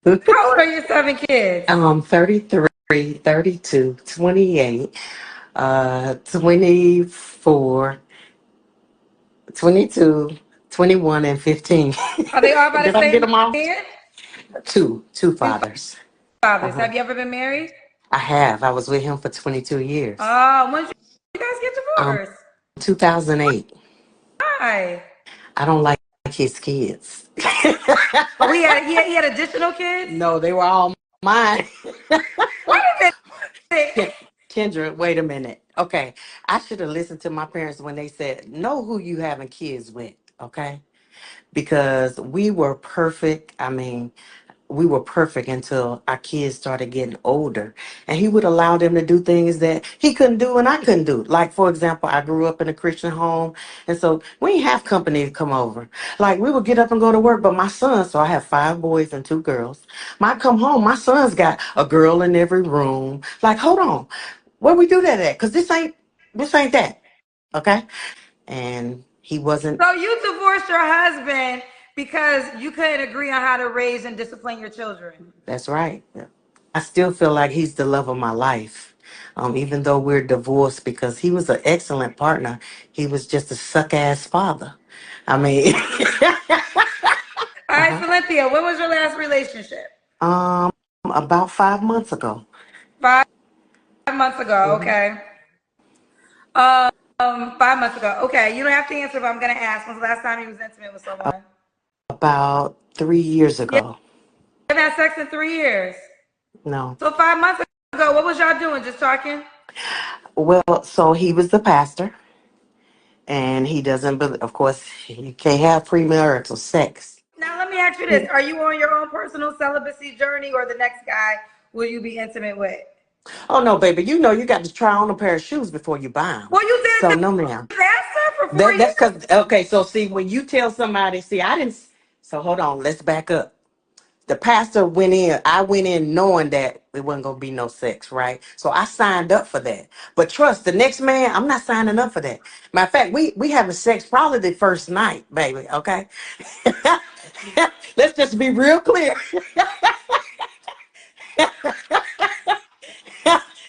How old are your 7 kids? 33, 32, 28, 24, 22, 21, and 15. Are they all by the Did I same get them all? man? Two fathers. Fathers. Uh-huh. Have you ever been married? I have. I was with him for 22 years. When did you guys get divorced? 2008. Why? I don't like his kids. Oh, he had additional kids? No, they were all mine. Wait a minute. Kendra, wait a minute. Okay. I should have listened to my parents when they said, know who you having kids with, okay? Because we were perfect. I mean, we were perfect until our kids started getting older. And he would allow them to do things that he couldn't do and I couldn't do. Like, for example, I grew up in a Christian home. And so we didn't have company to come over. Like, we would get up and go to work. But my son, so I have 5 boys and 2 girls. When I come home, my son's got a girl in every room. Like, hold on. Where we do that at? Because this ain't that. Okay? And he wasn't. So you divorced your husband because you couldn't agree on how to raise and discipline your children. That's right. I still feel like he's the love of my life. Even though we're divorced, because he was an excellent partner, he was just a suck ass father. I mean, All right, Cynthia, when was your last relationship? about 5 months ago. 5 months ago, okay. 5 months ago. Okay, you don't have to answer, but I'm gonna ask. When's the last time you was intimate with someone? About 3 years ago. You haven't had sex in 3 years. No. So 5 months ago, what was y'all doing? Just talking? Well, so he was the pastor, and he doesn't believe, of course, you can't have premarital sex. Now let me ask you this: are you on your own personal celibacy journey, or the next guy will you be intimate with? Oh no, baby, you know you got to try on a pair of shoes before you buy them. Well, you did So no, ma'am. that for 4 years. That's because, okay, so see, when you tell somebody, see, I didn't, so hold on, let's back up. The pastor went in, I went in knowing that it wasn't going to be no sex, right? So I signed up for that. But trust, the next man, I'm not signing up for that. Matter of fact, we having sex probably the first night, baby, okay? Let's just be real clear.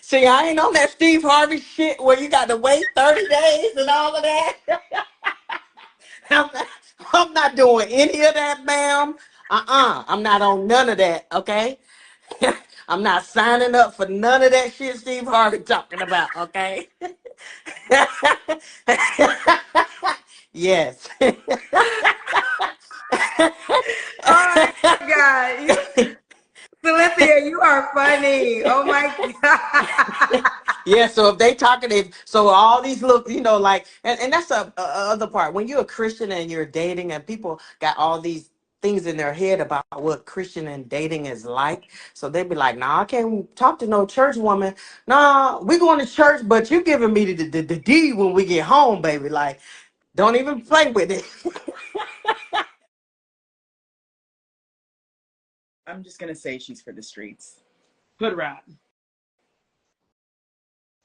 See, I ain't on that Steve Harvey shit where you got to wait 30 days and all of that. I'm not doing any of that, ma'am. I'm not on none of that, okay? I'm not signing up for none of that shit Steve Harvey talking about, okay? Yes. Oh my God. Cynthia, you are funny. Oh my God. Yeah, so if they talking, so all these look, you know, like, and that's a other part. When you're a Christian and you're dating, and people got all these things in their head about what Christian and dating is like, so they be like, "Nah, I can't talk to no church woman. Nah, we going to church, but you giving me the D when we get home, baby. Like, don't even play with it." I'm just gonna say she's for the streets. Hood rat.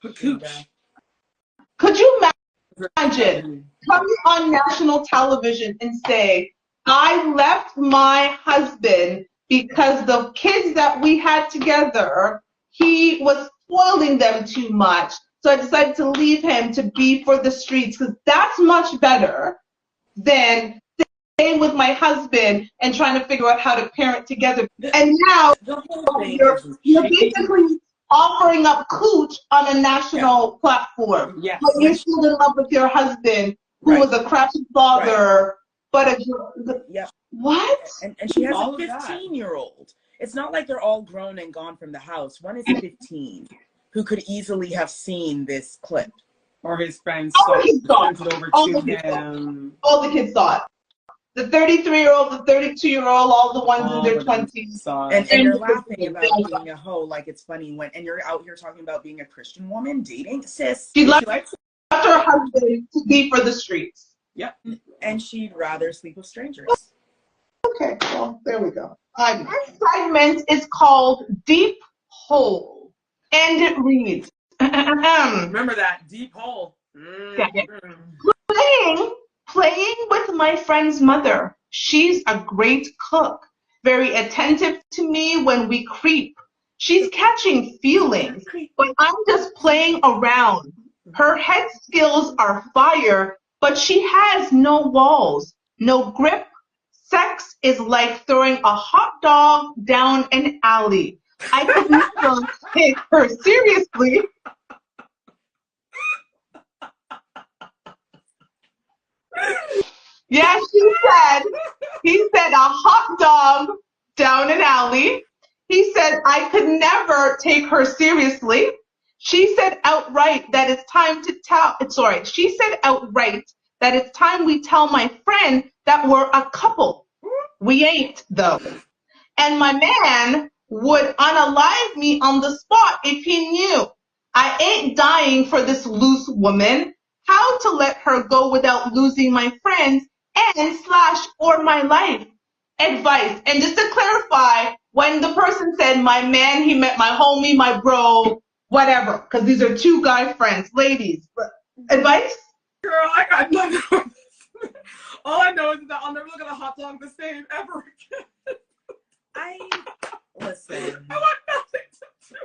Hood cooch. Could you imagine coming on national television and say, I left my husband because the kids that we had together, he was spoiling them too much. So I decided to leave him to be for the streets, because that's much better than staying with my husband and trying to figure out how to parent together. And now you're basically offering up cooch on a national platform. Yes. But you're still in love with your husband, who was a crappy father, but what? And she has a 15-year-old. It's not like they're all grown and gone from the house. One is 15, who could easily have seen this clip. Or his friends All sent it over to him. All the kids saw it. The 33-year-old, the 32-year-old, all the ones in their 20s. And you're laughing about being a hoe like it's funny and you're out here talking about being a Christian woman dating. Sis, She left her husband to be for the streets. Yep. And she'd rather sleep with strangers. Okay, well, there we go. Our segment is called Deep Hole, and it reads, Remember that, deep hole. Playing with my friend's mother. She's a great cook, very attentive to me when we creep. She's catching feelings, but I'm just playing around. Her head skills are fire, but she has no walls, no grip. Sex is like throwing a hot dog down an alley. I could never take her seriously. Yeah, he said a hot dog down an alley. He said I could never take her seriously. She said outright that it's time to she said outright that it's time we tell my friend that we're a couple. We ain't, though. And my man would unalive me on the spot if he knew. I ain't dying for this loose woman. How to let her go without losing my friends and / or my life. Advice. And just to clarify, when the person said my man, he meant my homie, my bro, whatever, because these are two guy friends. Ladies, advice? Girl, I got nothing. All I know is that I'll never look at a hot dog the same ever again. Listen. I want nothing to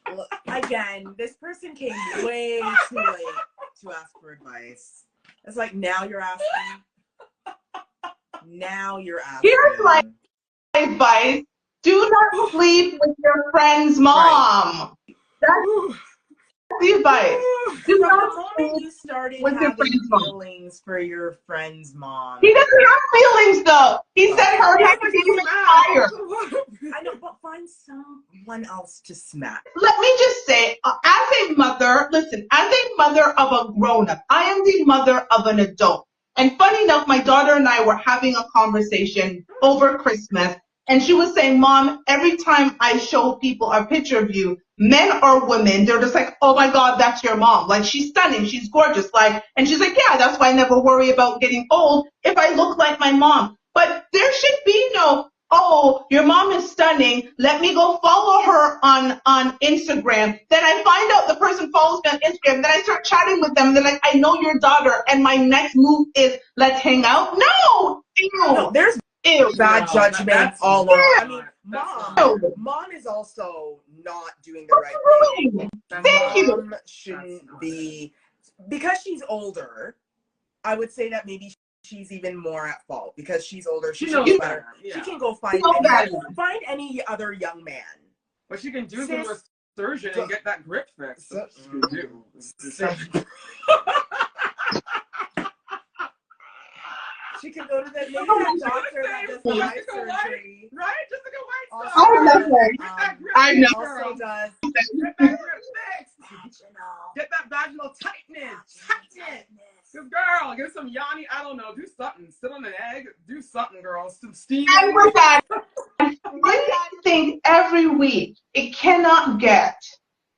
do. Again, this person came way too late to ask for advice. It's like, now you're asking. Now you're asking. Here's my advice. Do not sleep with your friend's mom. That's the advice. Do From not the moment you started with your having friend's mom. feelings for your friend's mom. He doesn't have feelings though. He said her reputation is higher. I know, but find someone else to smack. Let me just say, as a mother, listen, as a mother of a grown-up, I am the mother of an adult. And funny enough, my daughter and I were having a conversation over Christmas, and she was saying, Mom, every time I show people a picture of you, men or women, they're just like, oh my God, that's your mom. Like, she's stunning, she's gorgeous. Like, and she's like, yeah, that's why I never worry about getting old if I look like my mom. But there should be no, oh, your mom is stunning, let me go follow her on Instagram. Then I find out the person follows me on Instagram. Then I start chatting with them. And they're like, I know your daughter. And my next move is, let's hang out. No! Ew. No, there's bad judgment all over. I mean, mom is also not doing the right thing. Thank you. Mom shouldn't be, because she's older, I would say that maybe she's even more at fault because she's older. She knows better. Yeah. She can go find any other young man. What she can do is go to a surgeon and get that grip fixed. She can go to the doctor that does the eye surgery. Right? Just like a white I know. Also does. Get that grip fixed. Get that vaginal tightness. Good girl. Get some Yanni. I don't know. Do something. Sit on an egg. Do something, girl. Some steam. And with that, I think every week it cannot get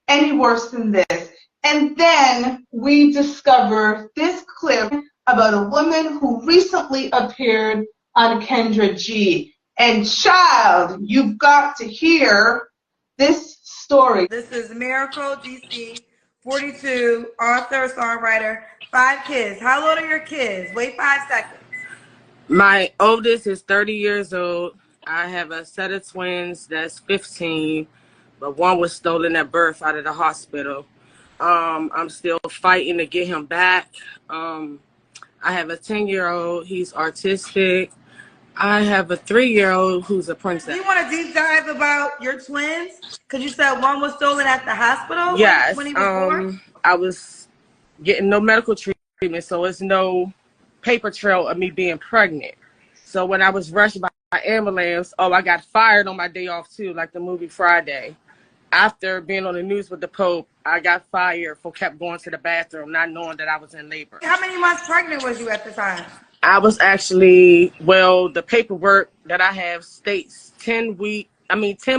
any worse than this. And then we discover this clip about a woman who recently appeared on Kendra G. And child, you've got to hear this story. This is Miracle GC, 42, author, songwriter, 5 kids. How old are your kids? Wait 5 seconds. My oldest is 30 years old. I have a set of twins that's 15, but one was stolen at birth out of the hospital. I'm still fighting to get him back. I have a 10-year-old. He's autistic. I have a 3-year-old who's a princess. Do you want to deep dive about your twins? Because you said one was stolen at the hospital? Yes. When he was born? I was getting no medical treatment, so it's no paper trail of me being pregnant. So when I was rushed by ambulance, I got fired on my day off too, like the movie Friday. After being on the news with the Pope, I got fired for kept going to the bathroom, not knowing that I was in labor. How many months pregnant was you at the time? I was actually, the paperwork that I have states 10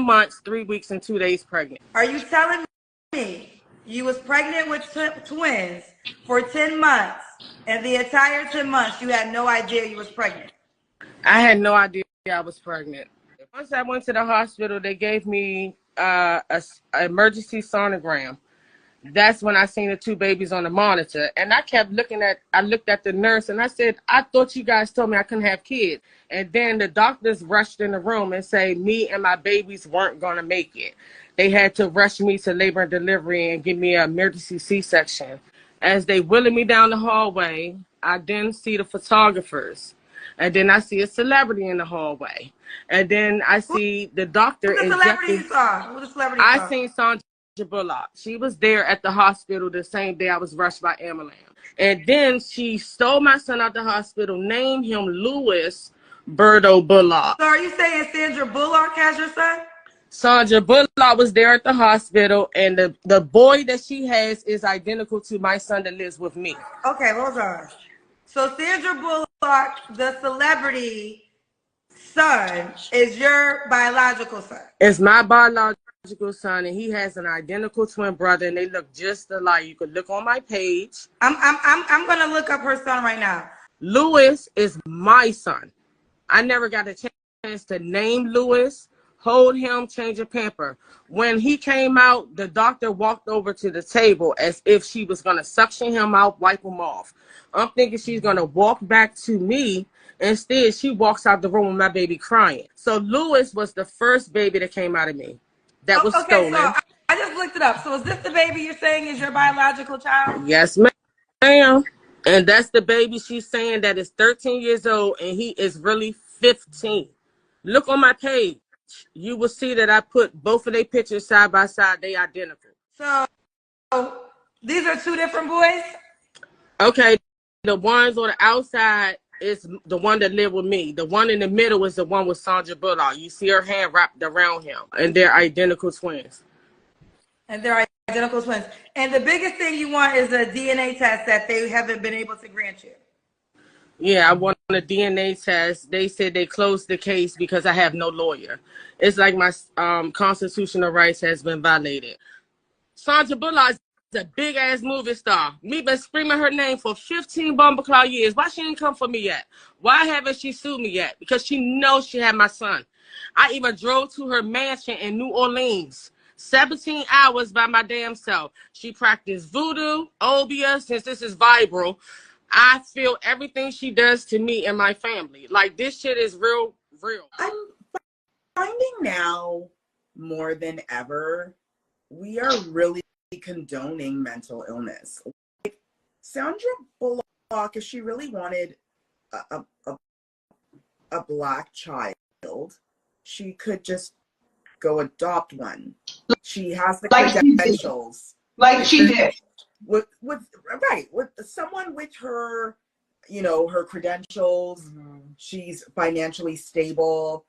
months, 3 weeks, and 2 days pregnant. Are you telling me you was pregnant with twins for 10 months, and the entire 10 months you had no idea you was pregnant? I had no idea I was pregnant. Once I went to the hospital, they gave me an emergency sonogram. That's when I seen the 2 babies on the monitor. And I looked at the nurse and I said, I thought you guys told me I couldn't have kids. And then the doctors rushed in the room and say me and my babies weren't going to make it. They had to rush me to labor and delivery and give me an emergency C-section. As they wheeling me down the hallway, I then see the photographers. And then I see a celebrity in the hallway. And then I see the doctor Who's the celebrity you saw? Who's the celebrity you saw? I seen Sandra Bullock. She was there at the hospital the same day I was rushed by ambulance. And then she stole my son out the hospital, named him Louis Birdo Bullock. So are you saying Sandra Bullock has your son? Sandra Bullock was there at the hospital, and the boy that she has is identical to my son that lives with me. Okay, hold on. So Sandra Bullock, the celebrity son, is your biological son? It's my biological son, and he has an identical twin brother, and they look just alike. You could look on my page. I'm gonna look up her son right now. Louis is my son. I never got a chance to name Louis, hold him, change a pamper. When he came out, the doctor walked over to the table as if she was gonna suction him out, wipe him off. I'm thinking she's gonna walk back to me. Instead, she walks out the room with my baby crying. So Louis was the first baby that came out of me that was stolen. I just looked it up. So is this the baby you're saying is your biological child? Yes, ma'am. And that's the baby she's saying that is 13 years old and he is really 15. Look on my page. You will see that I put both of their pictures side by side. They identical. So these are two different boys? Okay, the ones on the outside is the one that lived with me. The one in the middle is the one with Sandra Bullock. You see her hand wrapped around him. And they're identical twins. And they're identical twins. And the biggest thing you want is a DNA test that they haven't been able to grant you. Yeah, I want a DNA test. They said they closed the case because I have no lawyer. It's like my constitutional rights has been violated. Sandra Bullock is a big-ass movie star. Me been screaming her name for 15 bumbleclaw years. Why she ain't come for me yet? Why haven't she sued me yet? Because she knows she had my son. I even drove to her mansion in New Orleans. 17 hours by my damn self. She practiced voodoo, obia, since this is Vibral. I feel everything she does to me and my family. Like, this shit is real. I'm finding now more than ever, we are really condoning mental illness. Like, Sandra Bullock, if she really wanted a black child, she could just go adopt one. She has the credentials. Like she did. With someone with her, her credentials, she's financially stable.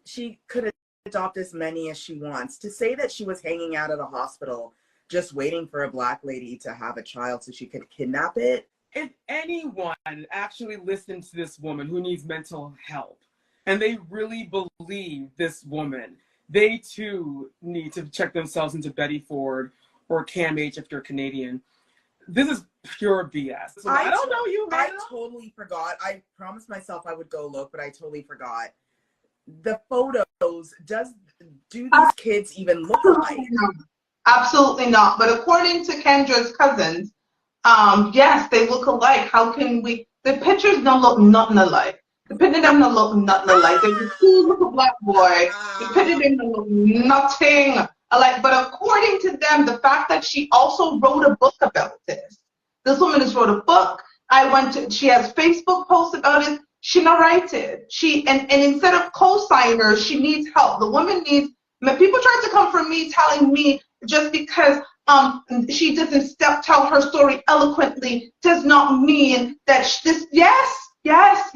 She could adopt as many as she wants. To say that she was hanging out at a hospital just waiting for a black lady to have a child so she could kidnap it. If anyone actually listened to this woman who needs mental help and they really believe this woman, they too need to check themselves into Betty Ford or Cam H if you're Canadian. This is pure BS. So I don't know you, man. I totally forgot. I promised myself I would go look, but I totally forgot. The photos, do these kids even look alike? Absolutely not. But according to Kendra's cousins, yes, they look alike. How can we? The pictures don't look nothing alike. The picture don't look nothing alike. There's a cool little black boy. The picture don't look nothing alike. But according to them, the fact that she also wrote a book about this. This woman has wrote a book. She has Facebook posts about it. She narrated. And instead of co-signers, she needs help. The woman needs, people try to come from me telling me just because she doesn't tell her story eloquently does not mean that yes. It has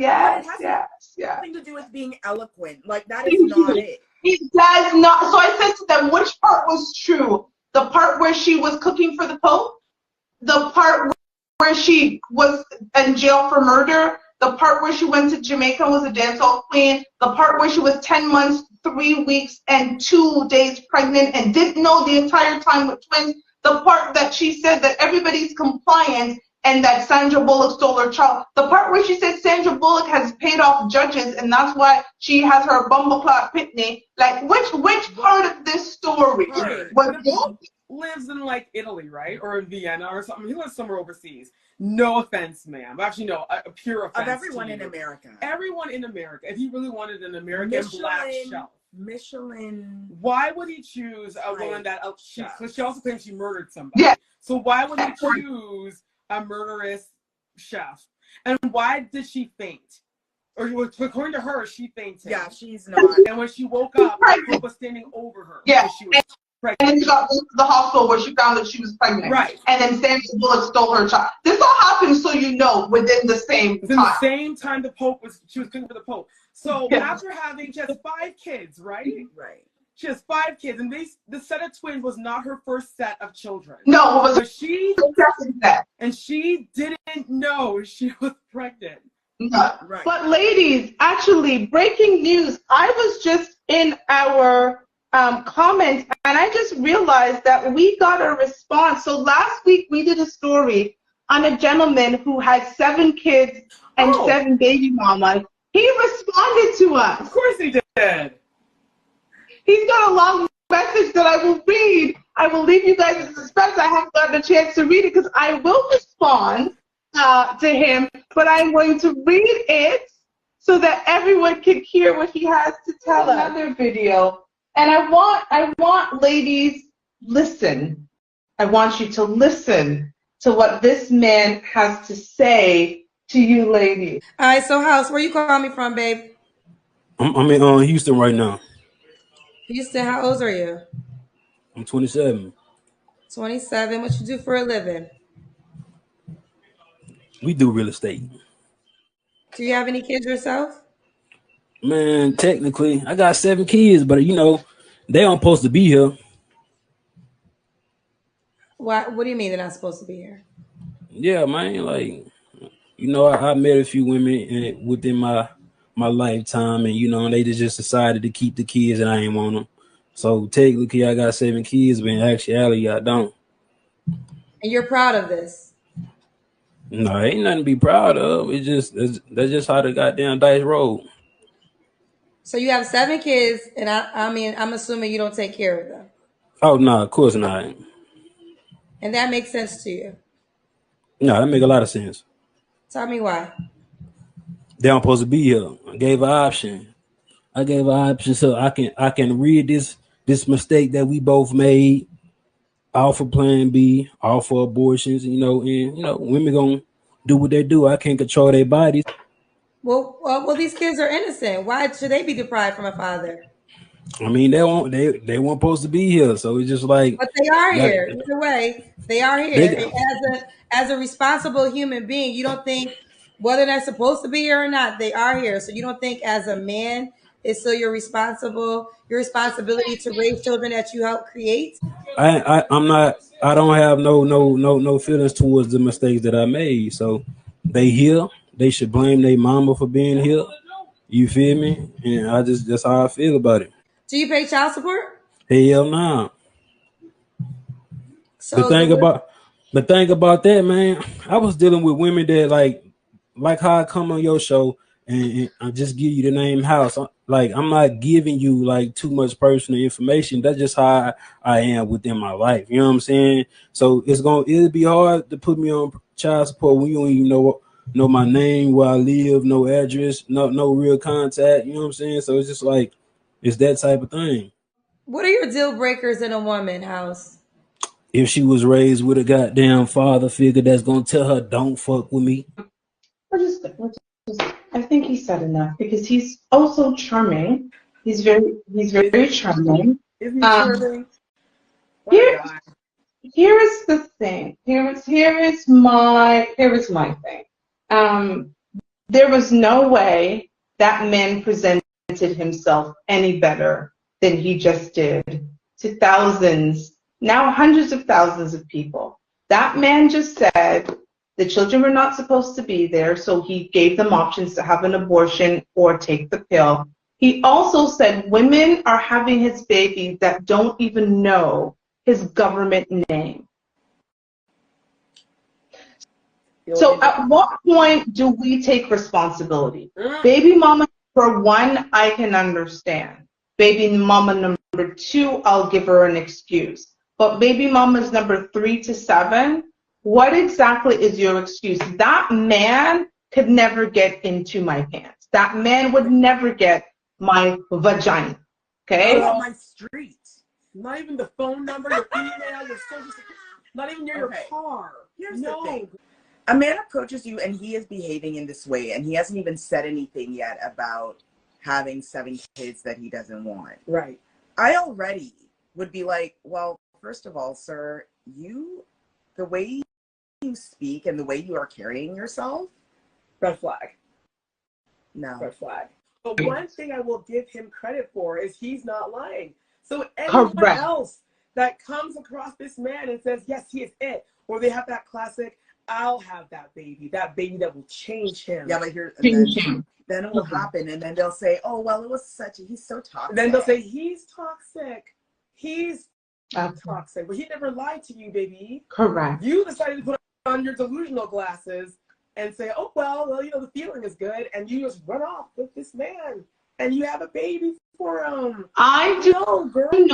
nothing to do with being eloquent. Like, that is not it. It does not. So I said to them, which part was true? The part where she was cooking for the Pope? The part where she was in jail for murder? The part where she went to Jamaica and was a dancehall queen? The part where she was 10 months, 3 weeks, and 2 days pregnant and didn't know the entire time with twins? The part that she said that everybody's compliant and that Sandra Bullock stole her child. The part where she said Sandra Bullock has paid off judges and that's why she has her bumbleclot pitney. Like, which part of this story was lives in like Italy, right? Or in Vienna or something. He lives somewhere overseas. No offense, ma'am. Actually, no, a pure offense. Of everyone in America. Everyone in America. If he really wanted an American black shelf. Michelin. Why would he choose a woman that she also claims she murdered somebody? Yeah. So why would he choose a murderous chef? And why did she faint? Or according to her, she fainted. Yeah, she's not. And when she woke up, Pope was standing over her. Yeah. She was pregnant. And then she got to the hospital where she found that she was pregnant. Right. And then Sandra Bullock stole her child. This all happened, so you know, within the same time. The same time she was cooking for the Pope. So after she has 5 kids, right? Right. She has 5 kids, and the set of twins was not her first set of children. No, it was she didn't know she was pregnant. No. Right. But ladies, actually, breaking news. I was just in our comments, and I just realized that we got a response. So last week we did a story on a gentleman who had 7 kids and 7 baby mamas. He responded to us. Of course he did. He's got a long message that I will read. I will leave you guys in suspense. I haven't gotten a chance to read it because I will respond to him, but I'm going to read it so that everyone can hear what he has to tell us. Another video, and I want ladies listen. I want you to listen to what this man has to say to you ladies. All right, so House, where you calling me from, babe? I'm in Houston right now. Houston, how old are you? I'm 27. 27. What you do for a living? We do real estate. Do you have any kids yourself? Man, technically, I got 7 kids, but you know, they aren't supposed to be here. What do you mean they're not supposed to be here? Yeah, man, like, you know, I met a few women within my lifetime, and you know, they just decided to keep the kids, and I ain't want them. So technically, I got 7 kids, but in actuality, I don't. And you're proud of this? No, ain't nothing to be proud of. That's just how the goddamn dice roll. So you have 7 kids, and I mean, I'm assuming you don't take care of them. Oh no, of course not. And that makes sense to you? No, that make a lot of sense. Tell me why. They aren't supposed to be here. I gave an option. So I can read this mistake that we both made. All for plan B, all for abortions, you know, and you know, women gonna do what they do. I can't control their bodies. Well, these kids are innocent. Why should they be deprived from a father? I mean, they weren't supposed to be here, so it's just like. But they are here. Either way, they are here. They, as a responsible human being, you don't think whether they're supposed to be here or not, they are here. So you don't think as a man it's still your responsibility to raise children that you help create? I'm not. I don't have no feelings towards the mistakes that I made. So they here. They should blame their mama for being here. You feel me? And that's how I feel about it. Do you pay child support? Hell nah. So the thing about that, man, I was dealing with women that like how I come on your show and I just give you the name House. Like, I'm not giving you like too much personal information. That's just how I am within my life. You know what I'm saying? So it'll be hard to put me on child support when you don't even know my name, where I live, no address, no real contact. You know what I'm saying? So it's just like, it's that type of thing. What are your deal breakers in a woman, House? If she was raised with a goddamn father figure that's gonna tell her don't fuck with me. I think he said enough because he's also charming. He's very charming. Isn't he charming? Here is the thing. Here is my thing. There was no way that man presented himself any better than he just did to thousands, now hundreds of thousands of people. That man just said the children were not supposed to be there, so he gave them options to have an abortion or take the pill. He also said women are having his babies that don't even know his government name. So at what point do we take responsibility? Baby mama number 1, I can understand. Baby mama number 2, I'll give her an excuse. But baby mamas number 3 to 7, what exactly is your excuse? That man could never get into my pants. That man would never get my vagina. Okay? Not on my street. Not even the phone number, your email, your social security. Not even your car. Here's the thing. A man approaches you and he is behaving in this way, and he hasn't even said anything yet about having 7 kids that he doesn't want. Right. I already would be like, well, first of all, sir, the way you speak and the way you are carrying yourself, red flag. No. Red flag. But one thing I will give him credit for is he's not lying. So anyone else that comes across this man and says, yes, he is it, or they have that classic, I'll have that baby that will change him. Yeah, but then it will happen, and then they'll say, oh, well, he's so toxic. Then they'll say, he's toxic. He's toxic. But he never lied to you, baby. Correct. You decided to put on your delusional glasses and say, oh, well, you know, the feeling is good, and you just run off with this man, and you have a baby for him. I do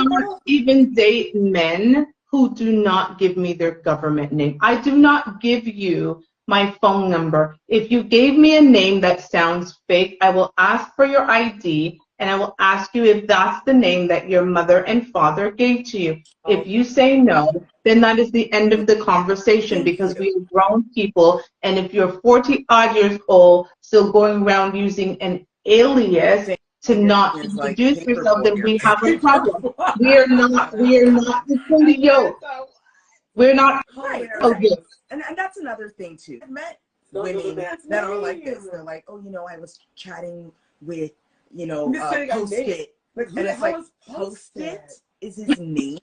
not even date men who do not give me their government name. I do not give you my phone number. If you gave me a name that sounds fake, I will ask for your ID and I will ask you if that's the name that your mother and father gave to you. If you say no, then that is the end of the conversation because we are grown people. And if you're 40 odd years old, still going around using an alias to not introduce yourself, then we have a problem. We are not equally yoked. We're not. Right. Okay. And that's another thing too. I've met women that are like this. They're like, oh, I was chatting with, Post-it. Like, who And the it's hell like, is Post-it is his name?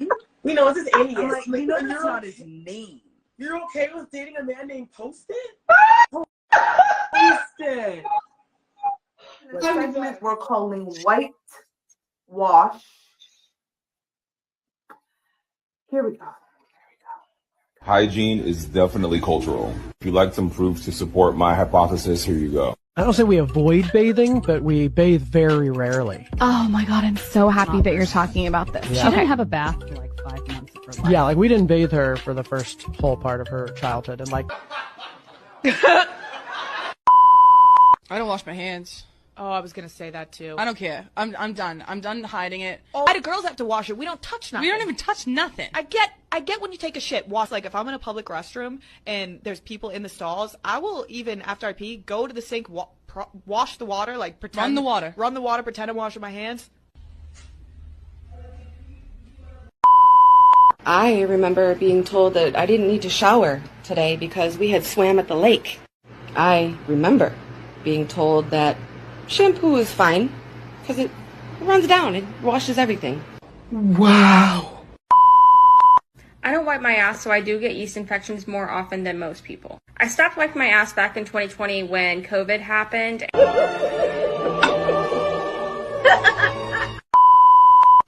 It's his alias. I'm like, that's you're not his name. You're okay with dating a man named Post-it? Post-it. The segment we're calling White Wash. Here we go. Hygiene is definitely cultural. If you'd like some proof to support my hypothesis, here you go. I don't say we avoid bathing, but we bathe very rarely. Oh my God, I'm so happy that you're talking about this. Yeah. She didn't have a bath for like 5 months of her life. Yeah, like we didn't bathe her for the first whole part of her childhood, and like I don't wash my hands. Oh, I was gonna say that too. I don't care. I'm done. I'm done hiding it. Why do girls have to wash it? We don't touch nothing. We don't even touch nothing. I get when you take a shit, wash. Like if I'm in a public restroom and there's people in the stalls, I will even after I pee go to the sink, wash the water, like pretend run the water, pretend I'm washing my hands. I remember being told that I didn't need to shower today because we had swam at the lake. I remember being told that shampoo is fine because it runs down, it washes everything. Wow. I don't wipe my ass, so I do get yeast infections more often than most people. I stopped wiping my ass back in 2020 when COVID happened.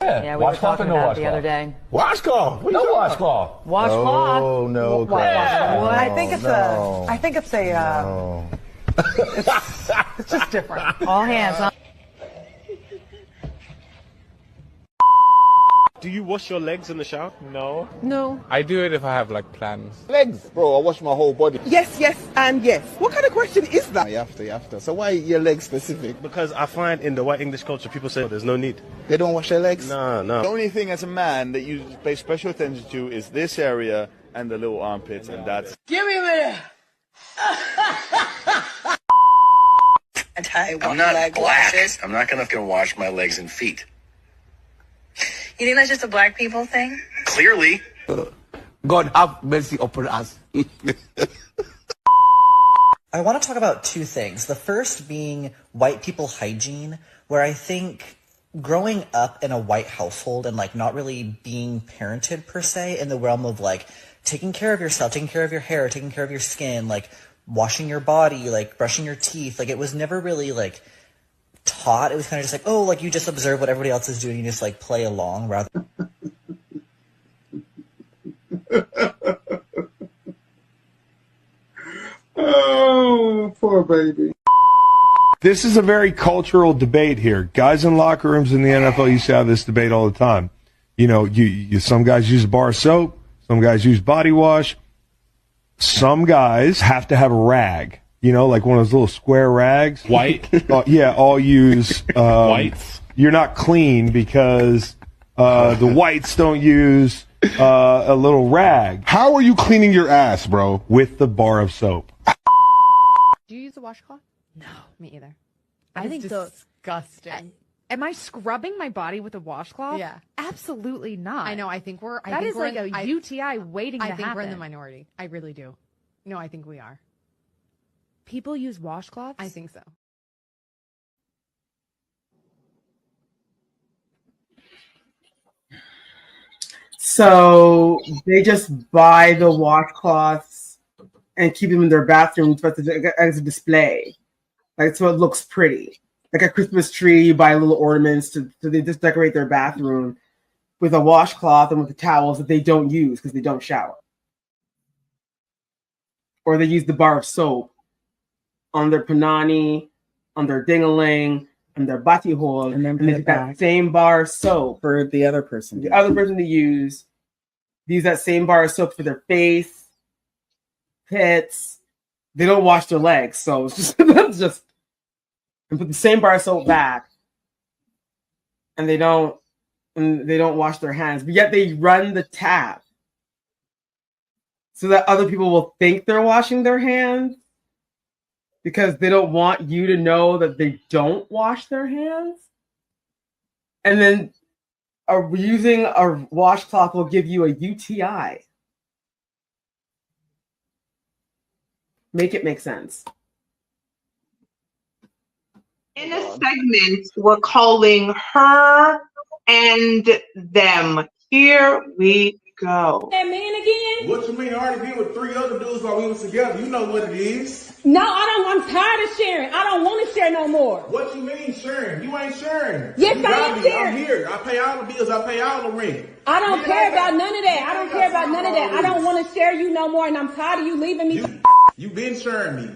Yeah, we were talking about it the other day. Washcloth. No washcloth. Washcloth. Oh no. I think it's it's just different. All hands on. Do you wash your legs in the shower? No. No. I do it if I have like plans. Legs, bro. I wash my whole body. Yes, and yes. What kind of question is that? You have to. So why your legs specific? Because I find in the white English culture, people say there's no need. They don't wash their legs? No. The only thing as a man that you pay special attention to is this area and the little armpits, and that's. Give me a minute. I'm not black. I'm not gonna wash my legs and feet. You think that's just a black people thing? Clearly. God have mercy upon us. I want to talk about two things. The first being white people hygiene, where I think growing up in a white household and like not really being parented per se in the realm of like taking care of yourself, taking care of your hair, taking care of your skin, like washing your body, like brushing your teeth, like it was never really like taught. It was kind of just like, oh, like you just observe what everybody else is doing, you just like play along rather. Oh, poor baby. This is a very cultural debate here. Guys in locker rooms in the NFL used to have this debate all the time. You know, some guys use a bar of soap, some guys use body wash. Some guys have to have a rag, you know, like one of those little square rags. White? All use whites. You're not clean because the whites don't use a little rag. How are you cleaning your ass, bro? With the bar of soap. Do you use a washcloth? No, me either. I think disgusting. Am I scrubbing my body with a washcloth? Yeah. Absolutely not. I know. I think we're. That is like a UTI waiting to I happen. think we're in the minority. I really do. No, I think we are. People use washcloths? I think so. So they just buy the washcloths and keep them in their bathrooms as a display. Like, so it looks pretty. Like a Christmas tree, you buy little ornaments so they just decorate their bathroom with a washcloth and with the towels that they don't use because they don't shower. Or they use the bar of soap on their panani, on their ding-a-ling, on their bati hole, and they take that same bar of soap for the other person. The other person to use. They use that same bar of soap for their face, pits. They don't wash their legs, so it's just and put the same bar of soap back and they don't wash their hands, but yet they run the tap so that other people will think they're washing their hands because they don't want you to know that they don't wash their hands. And then using a washcloth will give you a UTI. Make it make sense. In a segment, we're calling her and them. Here we go. That man again? What you mean? I already been with 3 other dudes while we was together. You know what it is. No, I'm tired of sharing. I don't want to share no more. What you mean sharing? You ain't sharing. Yes, you I am sharing. I'm here. I pay all the bills. I pay all the rent. I don't care about none of that. I don't care about none of that. I don't want to share you no more, and I'm tired of you leaving me. You been sharing me.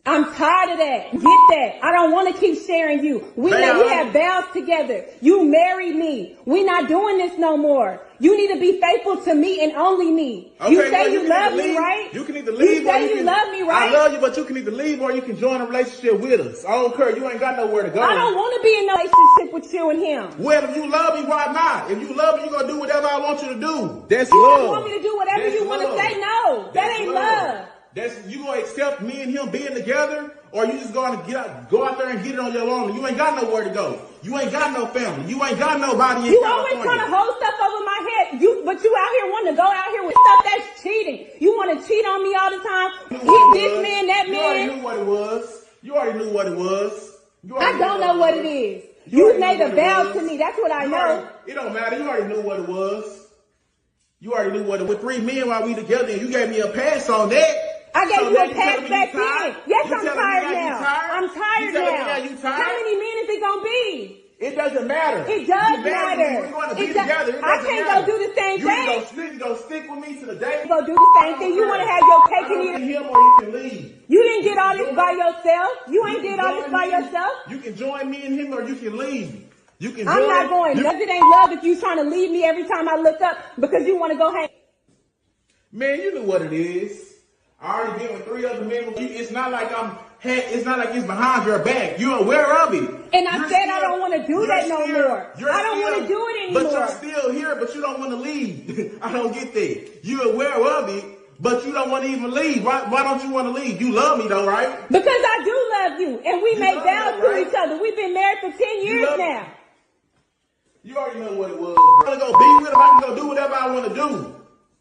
I'm tired of that. Get that. I don't want to keep sharing you. We had vows together. You married me. We not doing this no more. You need to be faithful to me and only me. Okay, you say you love me, right? You can either leave. You say you love me, right? I love you, but you can either leave or you can join a relationship with us. I don't care. You ain't got nowhere to go. I don't want to be in a relationship with you and him. Well, if you love me, why not? If you love me, you're going to do whatever I want you to do. That's you love. You want me to do whatever That's you want to say? No, that ain't love. You gonna accept me and him being together, or you just gonna go out there and get it on your own? You ain't got nowhere to go. You ain't got no family. You ain't got nobody in You California. always trying to hold stuff over my head. But you out here wanting to go out here with stuff that's cheating. You want to cheat on me all the time. Hit this man, that man. You already knew what it was. You already knew what it was. I don't know what it is. You made a vow to me. That's what I know. It don't matter. You already knew what it was. You already knew what it was. With 3 men while we together, and you gave me a pass on that. I gave you a pass back then. Yes, I'm tired now. I'm tired now. How many men is it gonna be? It doesn't matter. It does matter. We're going to be together. I can't go do the same thing. You go stick with me to the day. Go do the same thing. You want to have your cake and eat it. Him or you can leave. You didn't get all this by yourself. You ain't did all this by yourself. You can join me and him or you can leave. You can. I'm not going. Because it ain't love if you trying to leave me every time I look up because you want to go hang. Man, you know what it is. I already been with 3 other men. It's not like it's not like it's behind your back. You're aware of it. And I said I don't want to do that no more. I don't want to do it anymore. But you're still here, but you don't want to leave. I don't get that. You're aware of it, but you don't want to even leave. Why don't you want to leave? You love me though, right? Because I do love you. And we made vows to each other. We've been married for 10 years now. You already know what it was. I'm going to go be with him. I can go do whatever I want to do.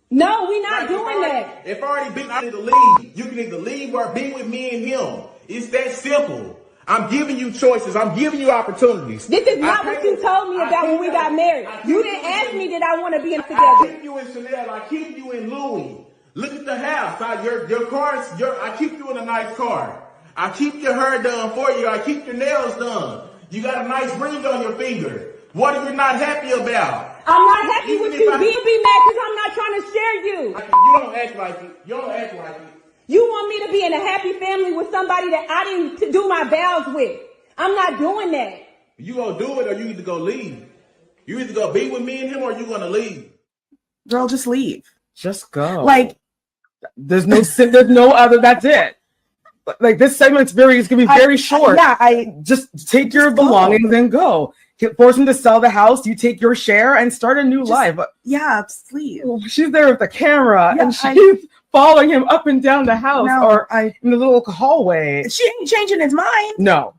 No, we're not doing that. If I already been out to leave, you can either leave or be with me and him. It's that simple. I'm giving you choices. I'm giving you opportunities. This is not what you told me about when we got married. You didn't ask me that I want to be in together. I keep you in Chanel. I keep you in Louis. Look at the house. Your car's. I keep you in a nice car. I keep your hair done for you. I keep your nails done. You got a nice ring on your finger. What are you not happy about? I'm not happy with you. Be mad because I'm not trying to share you. You don't act like it. You don't act like it. You want me to be in a happy family with somebody that I didn't do my vows with. I'm not doing that. You gonna do it or you either go leave. You either gonna be with me and him or you gonna leave. Girl, just leave. Just go. Like, there's no other. That's it. Like this segment's it's gonna be very short. I just take your belongings and go. Force him to sell the house. You take your share and start a new life. Yeah, please. She's there with the camera and she's following him up and down the house in the little hallway. She ain't changing his mind. No,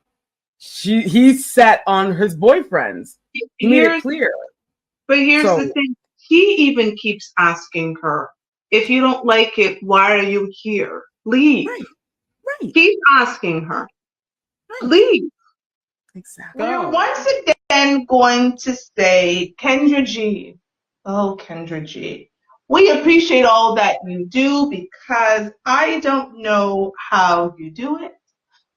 he's set on his boyfriends. He made it clear. But here's the thing: he even keeps asking her, "If you don't like it, why are you here? Leave." Right. He's asking her, "Leave." Exactly. We're once again going to say, Kendra G. Oh, Kendra G. We appreciate all that you do because I don't know how you do it.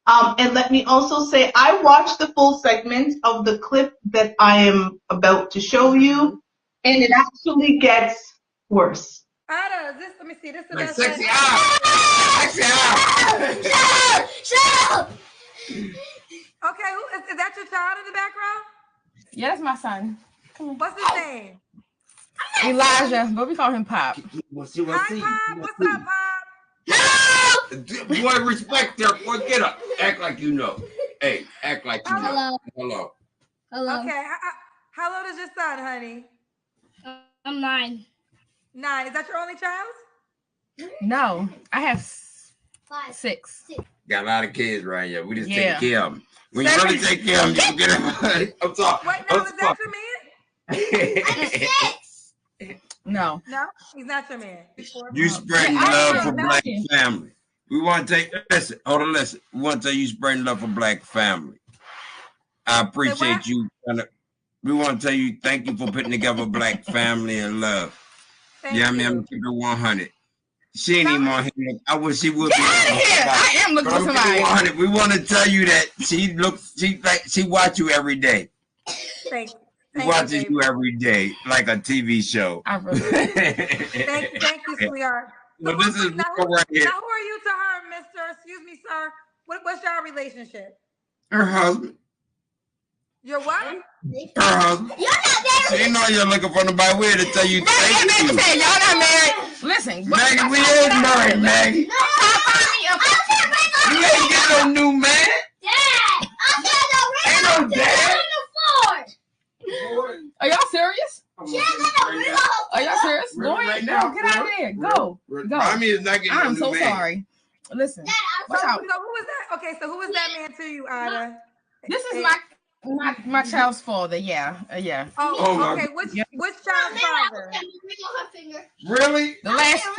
And let me also say, I watched the full segment of the clip that I am about to show you, and it actually gets worse. Ada, let me see. This is the best. Sexy eye. Sexy eye. Shut up. Okay, is that your child in the background? Yeah, that's my son. Come on. What's his name? Elijah, but we call him Pop. Hi, Pop. What's up, Pop? Boy, respect there. Boy, get up. Act like you know. Hey, act like you know. Hello. Okay. How old is your son, honey? I'm 9. 9. Is that your only child? No, I have 6. Got a lot of kids right here. We just Yeah. take care of them. When you really take care of them, you can get them. I'm sorry. Wait, now, is that your man? No. No, he's not your man. You spreading love for black family. We want to take, listen. We want to tell you spreading love for black family. I appreciate you. We want to tell you thank you for putting together black family and love. Yeah, I mean, I'm keeping it 100. She ain't even on here. I wish she would be. Get out of here! I am looking for somebody. 100. We want to tell you that she watch you every day. Thank you. She watches you every day, like a TV show. I really Thank you, sweetheart. So this is right here. Now, who are you to her, mister? Excuse me, sir. What's your relationship? Her husband. Your what? Her husband. She ain't know you're looking for nobody. We're to tell you thank you. Y'all not married. Listen, Maggie, we ain't married, Maggie. You ain't get no new man. Dad! Ain't no dad. Are y'all serious? Are y'all serious? Really Go right ahead. now. Go. Get out of there. Go. Go. I mean, it's not getting I'm no so new man. sorry. Listen. So who was that? Okay, so who was that man to you, Ida? This is my child's father. Yeah. Yeah. Oh, okay. Which child's father? Really? The last 4.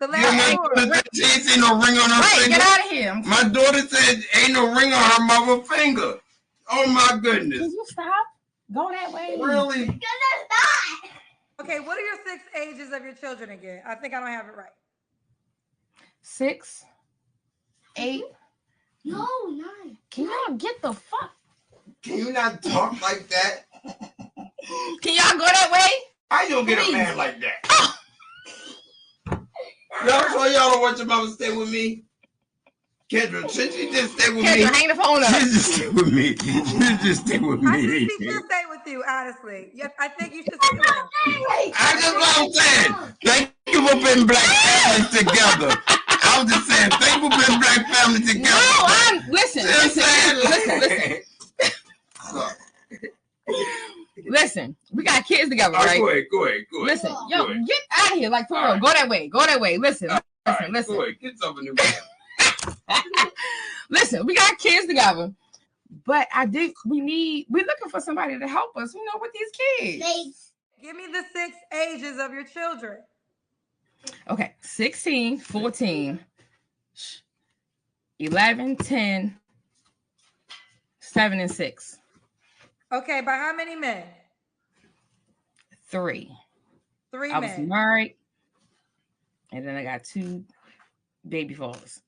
The last 4. She ain't seen no ring on her finger. Get out of here. My daughter said ain't no ring on her mother finger. Oh my goodness. Can you stop? Go that way. Really? Okay, what are your 6 ages of your children again? I think I don't have it right. 6, 8. No, 9. Can y'all get the fuck? Can you not talk like that? Can y'all go that way? How you gonna get a man like that? Y'all sure y'all don't want your mama to stay with me? Kendra, should she just stay with me? Kendra, hang the phone up. She just stay with me. She just stay with I me. think she should stay with you, honestly. Yes, I think you should stay with her. That's what I'm saying. Thank you for putting black families together. I was just saying, thank you for putting black families together. No, listen. Listen, we got kids together, right? Go ahead. Listen, yo, get out of here, like for real. Go that way. Listen. Go ahead, get something new. Listen, we got kids together, but we're looking for somebody to help us, with these kids. Give me the 6 ages of your children. Okay, 16, 14, 11, 10, 7, and 6. Okay, by how many men? 3. 3 I men. was married, and then I got 2 baby fathers.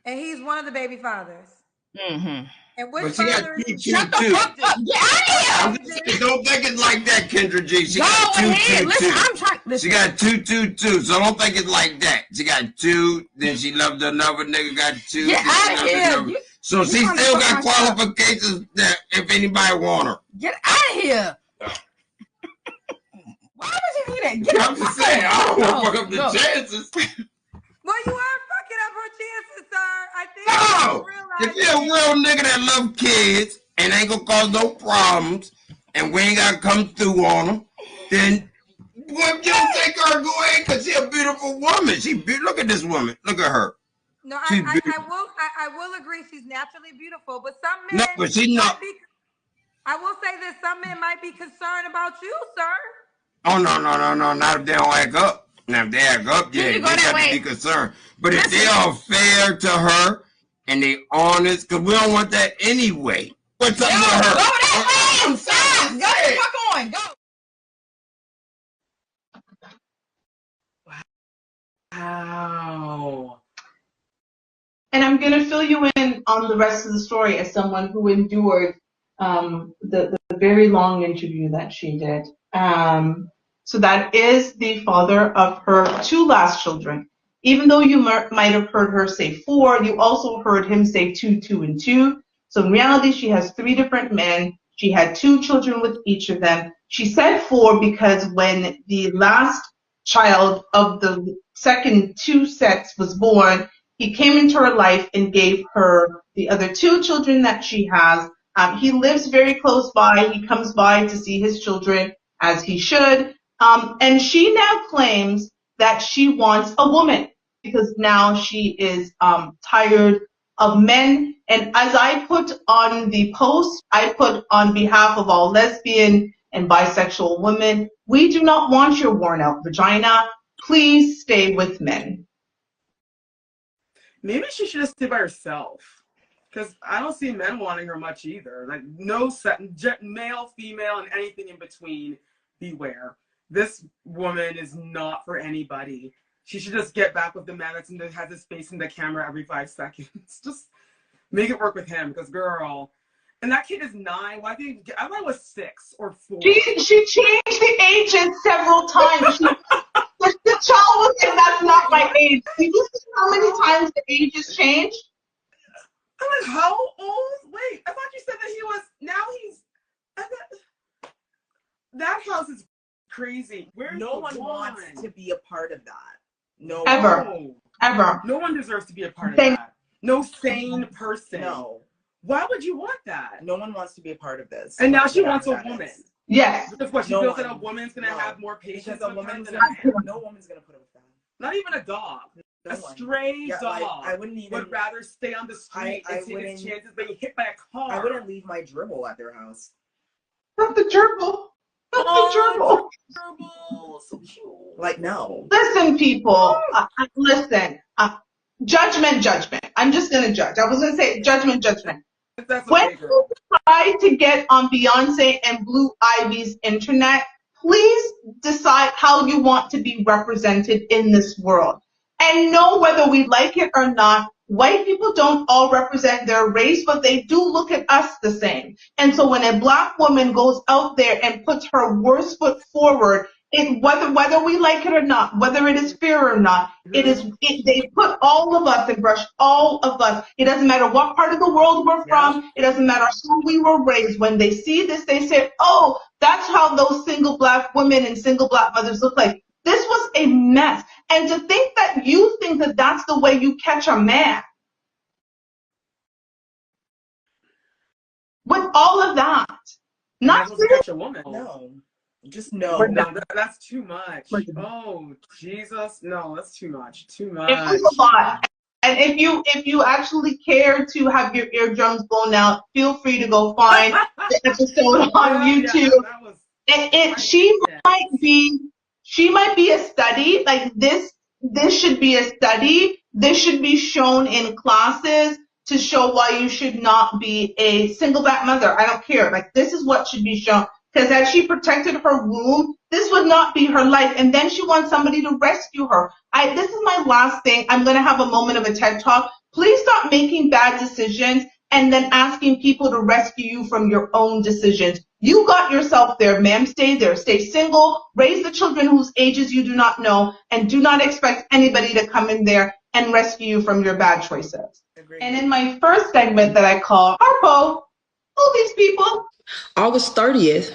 And he's one of the baby fathers. Mm-hmm. And which But she got father? Shut the fuck up! Get out of here! Don't think it's like that, Kendra G. She got Go 2, ahead. 2, Listen, 2. I'm trying. She got 2, 2, 2. So don't think it's like that. She got 2. Then she loved another nigga. Got 2. Get out of here! So she still got qualifications that if anybody want her. Get out of here! Why would you do that? Get I'm just saying, I don't want to fuck up the chances. Well, you are fucking up her chances, sir. I think No! you If you're a real nigga that love kids and ain't gonna cause no problems and we ain't gotta come through on them, then well, you don't take her, go ahead, because she's a beautiful woman. Look at this woman. Look at her. No, She's I will agree she's naturally beautiful, but some men. No, but she's not. I will say this: some men might be concerned about you, sir. Oh no, not if they don't act up. Now if they act up, yeah, they got to be concerned. But if they are fair to her and they honest, because we don't want that anyway. What's up with her? Go that way! Stop! Go the fuck on! Go! Wow. And I'm going to fill you in on the rest of the story as someone who endured the very long interview that she did. So that is the father of her 2 last children. Even though you might have heard her say 4, you also heard him say 2, 2, and 2. So in reality, she has 3 different men. She had 2 children with each of them. She said 4 because when the last child of the second 2 sets was born, he came into her life and gave her the other 2 children that she has, He lives very close by. He comes by to see his children as he should. And she now claims that she wants a woman because now she is tired of men. And as I put on the post, I put on behalf of all lesbian and bisexual women, we do not want your worn out vagina. Please stay with men. Maybe she should just stay by herself. Because I don't see men wanting her much either. Like, no male, female, and anything in between, beware. This woman is not for anybody. She should just get back with the man that has his face in the camera every 5 seconds. Just make it work with him, because girl. And that kid is 9. Why did I thought it was 6 or 4. She changed the ages several times. The child was like, that's not my age. Did you see how many times the ages changed? I'm like, how old? Wait, I thought you said that he was, now he's, that house is crazy. Where's no one wants to be a part of that. No Ever. one. Ever. No one deserves to be a part of that. No sane person. No. Why would you want that? No one wants to be a part of this. And now she wants a woman. Yes. Because what, she feels that a woman's going to have more patience because with her than no woman's going to put up with that. Not even a dog. A stray dog like, I wouldn't even, would rather stay on the street and take his chances being hit by a car. I wouldn't leave my dribble at their house. Not the gerbil. Not the gerbil. Gerbil. So cute. Like, no. Listen, people. Listen. Judgment. I'm just going to judge. I was going to say judgment. When you try to get on Beyonce and Blue Ivy's internet, please decide how you want to be represented in this world. And know whether we like it or not, white people don't all represent their race, but they do look at us the same. And so when a black woman goes out there and puts her worst foot forward, whether we like it or not, whether it is fair or not, they put all of us and brush all of us. It doesn't matter what part of the world we're from. It doesn't matter how we were raised. When they see this, they say, oh, that's how those single black women and single black mothers look like. This was a mess. And to think that you think that that's the way you catch a man. With all of that. Not to catch a woman. No. Just no. No, that's too much. Oh, Jesus. No, that's too much. Too much. It was a lot. And if you actually care to have your eardrums blown out, feel free to go find the episode on YouTube. She might be a study. Like this should be a study. This should be shown in classes to show why you should not be a single black mother. I don't care. Like this is what should be shown. Because as she protected her womb, this would not be her life. And then she wants somebody to rescue her. This is my last thing. I'm going to have a moment of a TED Talk. Please stop making bad decisions and then asking people to rescue you from your own decisions. You got yourself there, ma'am. Stay there. Stay single. Raise the children whose ages you do not know. And do not expect anybody to come in there and rescue you from your bad choices. Agreed. And in my first segment that I call Harpo, all these people. August 30th,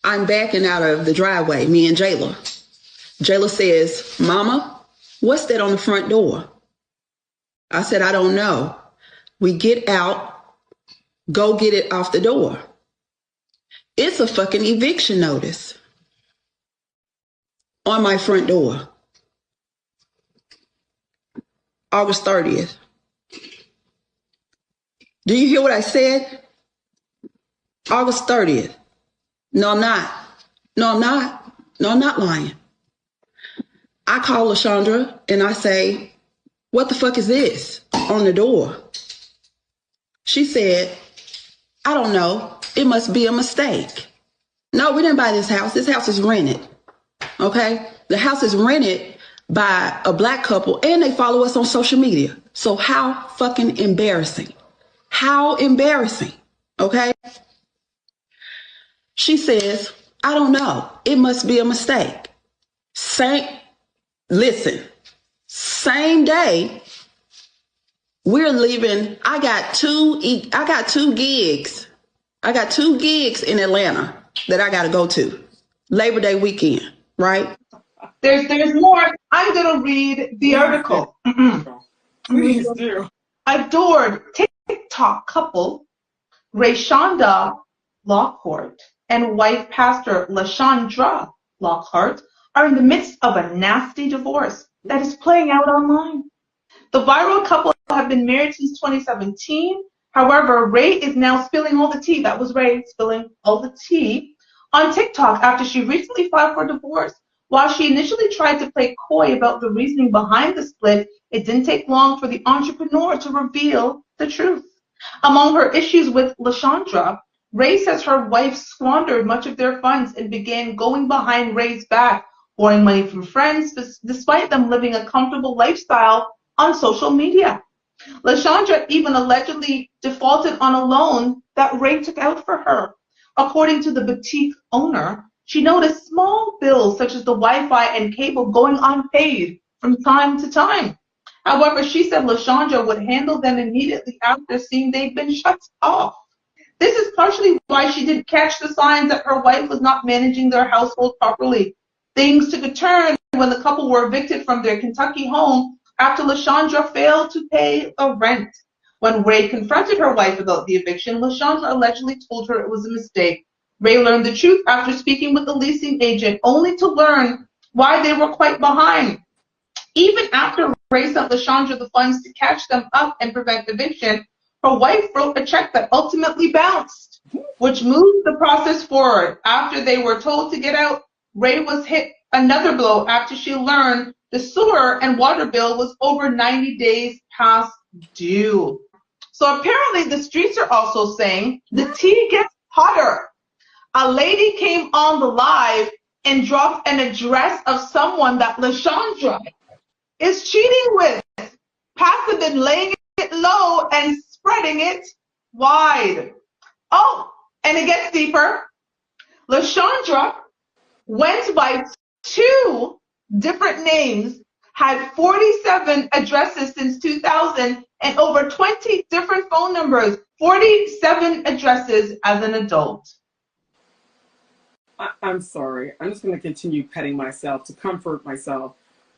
I'm backing out of the driveway, me and Jayla. Jayla says, Mama, what's that on the front door? I said, I don't know. We get out, go get it off the door. It's a fucking eviction notice on my front door. August 30th. Do you hear what I said? August 30th. No, I'm not. No, I'm not. No, I'm not lying. I call LaShondra and I say, what the fuck is this on the door? She said, I don't know. It must be a mistake. No, we didn't buy this house. This house is rented. Okay? The house is rented by a black couple and they follow us on social media. So how fucking embarrassing. How embarrassing. Okay? She says, I don't know. It must be a mistake. Same day, we're leaving. I got two gigs. I got 2 gigs in Atlanta that I got to go to. Labor Day weekend, right? There's more. I'm going to read the article. Please do. Adored TikTok couple Rayshonda Lockhart and wife pastor LaShondra Lockhart are in the midst of a nasty divorce that is playing out online. The viral couple have been married since 2017. However, Ray is now spilling all the tea. That was Ray spilling all the tea on TikTok after she recently filed for divorce. While she initially tried to play coy about the reasoning behind the split, it didn't take long for the entrepreneur to reveal the truth. Among her issues with LaShondra, Ray says her wife squandered much of their funds and began going behind Ray's back, borrowing money from friends, despite them living a comfortable lifestyle on social media. LaShondra even allegedly defaulted on a loan that Ray took out for her. According to the boutique owner, she noticed small bills such as the Wi-Fi and cable going unpaid from time to time. However, she said LaShondra would handle them immediately after seeing they'd been shut off. This is partially why she didn't catch the signs that her wife was not managing their household properly. Things took a turn when the couple were evicted from their Kentucky home after LaShondra failed to pay the rent. When Ray confronted her wife about the eviction, LaShondra allegedly told her it was a mistake. Ray learned the truth after speaking with the leasing agent, only to learn why they were quite behind. Even after Ray sent LaShondra the funds to catch them up and prevent eviction, her wife wrote a check that ultimately bounced, which moved the process forward. After they were told to get out, Ray was hit another blow after she learned the sewer and water bill was over 90 days past due. So apparently the streets are also saying the tea gets hotter. A lady came on the live and dropped an address of someone that LaShondra is cheating with. Pastor been laying it low and spreading it wide. Oh, and it gets deeper. LaShondra went by 2 different names, had 47 addresses since 2000, and over 20 different phone numbers, 47 addresses as an adult. I'm sorry. I'm just going to continue petting myself to comfort myself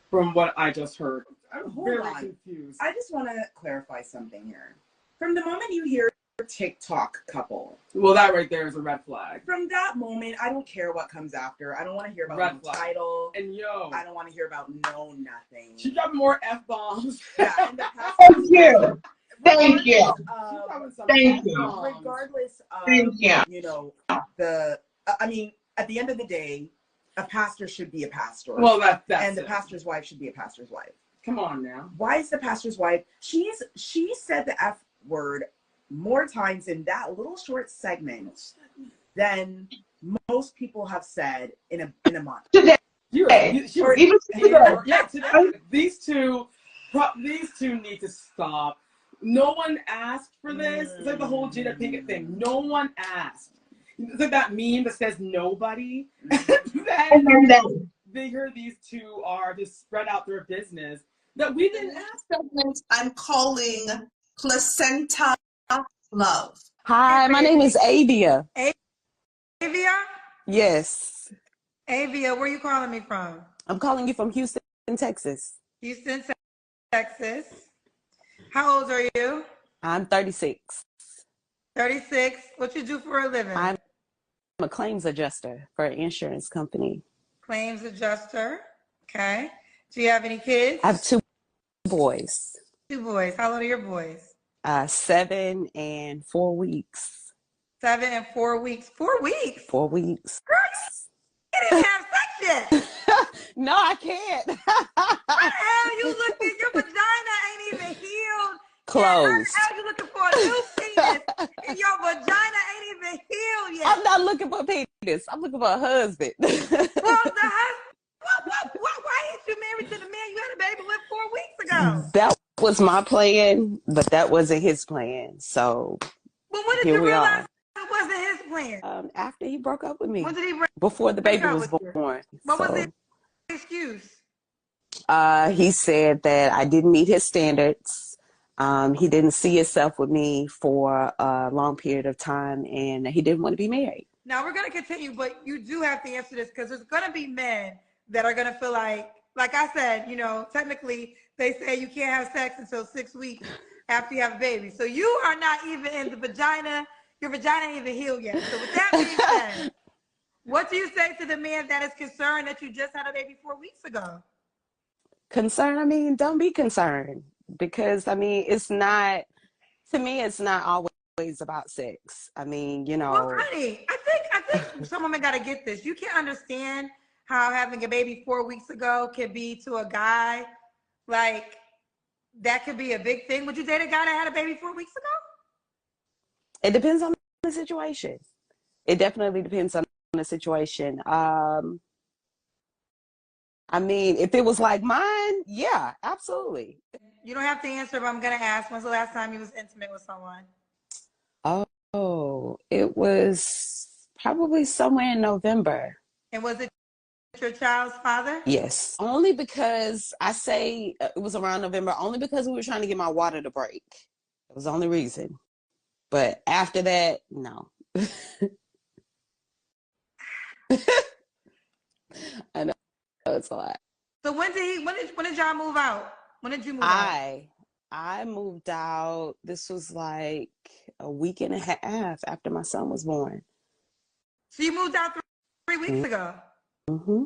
from what I just heard. I'm very confused. I just want to clarify something here. From the moment you hear TikTok couple. Well, that right there is a red flag. From that moment, I don't care what comes after. I don't want to hear about the title. And I don't want to hear about nothing. She got more F-bombs. Yeah, and the past Thank you. Thank you. Thank you. Regardless of, Thank you. you know, I mean, at the end of the day, a pastor should be a pastor. Well, that's and the it. pastor's wife should be a pastor's wife. Come on now. Why is the pastor's wife? She said the F word more times in that little short segment than most people have said in a month. Today. Even today. These two need to stop. No one asked for this. It's like the whole Jada Pinkett thing. No one asked. It's like that meme that says nobody. Then they hear these two are just spread out their business that we didn't ask. I'm calling Placenta Love. Hi, my name is Avia. Avia? Yes. Avia, where are you calling me from? I'm calling you from Houston, Texas. Houston, Texas. How old are you? I'm 36. 36. What you do for a living? I'm a claims adjuster for an insurance company. Claims adjuster. Okay. Do you have any kids? I have 2 boys. 2 boys. How old are your boys? 7 and 4 weeks. 7 and 4 weeks. 4 weeks? 4 weeks. Girl, you didn't have sex yet. No, I can't. What the hell? You looking, your vagina ain't even healed. Closed. How you looking for a new penis and your vagina ain't even healed yet? I'm not looking for a penis. I'm looking for a husband. Well, the husband, why ain't you married to the man you had a baby with 4 weeks ago? That was my plan, but that wasn't his plan. So Well, when did here you we realize are. it wasn't his plan? After he broke up with me. When did he break Before the baby up was with you? born. What was So, the excuse? he said that I didn't meet his standards. He didn't see himself with me for a long period of time, and he didn't want to be married. Now we're going to continue, but you do have to answer this because there's going to be men that are going to feel like I said, you know, technically they say you can't have sex until 6 weeks after you have a baby. So you are not even in the vagina your vagina ain't even healed yet. So with that being said, what do you say to the man that is concerned that you just had a baby 4 weeks ago? Concern, I mean, don't be concerned, because I mean, it's not, to me, it's not always about sex. I mean, you know. Well, honey, I think some women gotta get this. You can't understand how having a baby 4 weeks ago can be to a guy, like, that could be a big thing. Would you date a guy that had a baby 4 weeks ago? It depends on the situation. It definitely depends on the situation. I mean, if it was like mine, yeah, absolutely. You don't have to answer, but I'm gonna ask, when's the last time you was intimate with someone? Oh, it was probably somewhere in November. And was it your child's father? Yes. Only because I say it was around November, only because we were trying to get my water to break. It was the only reason. But after that, no. I know it's a lot. So when did y'all move out? When did you move out? I moved out, this was like a week and a half after my son was born. So you moved out 3 weeks ago? Mm-hmm.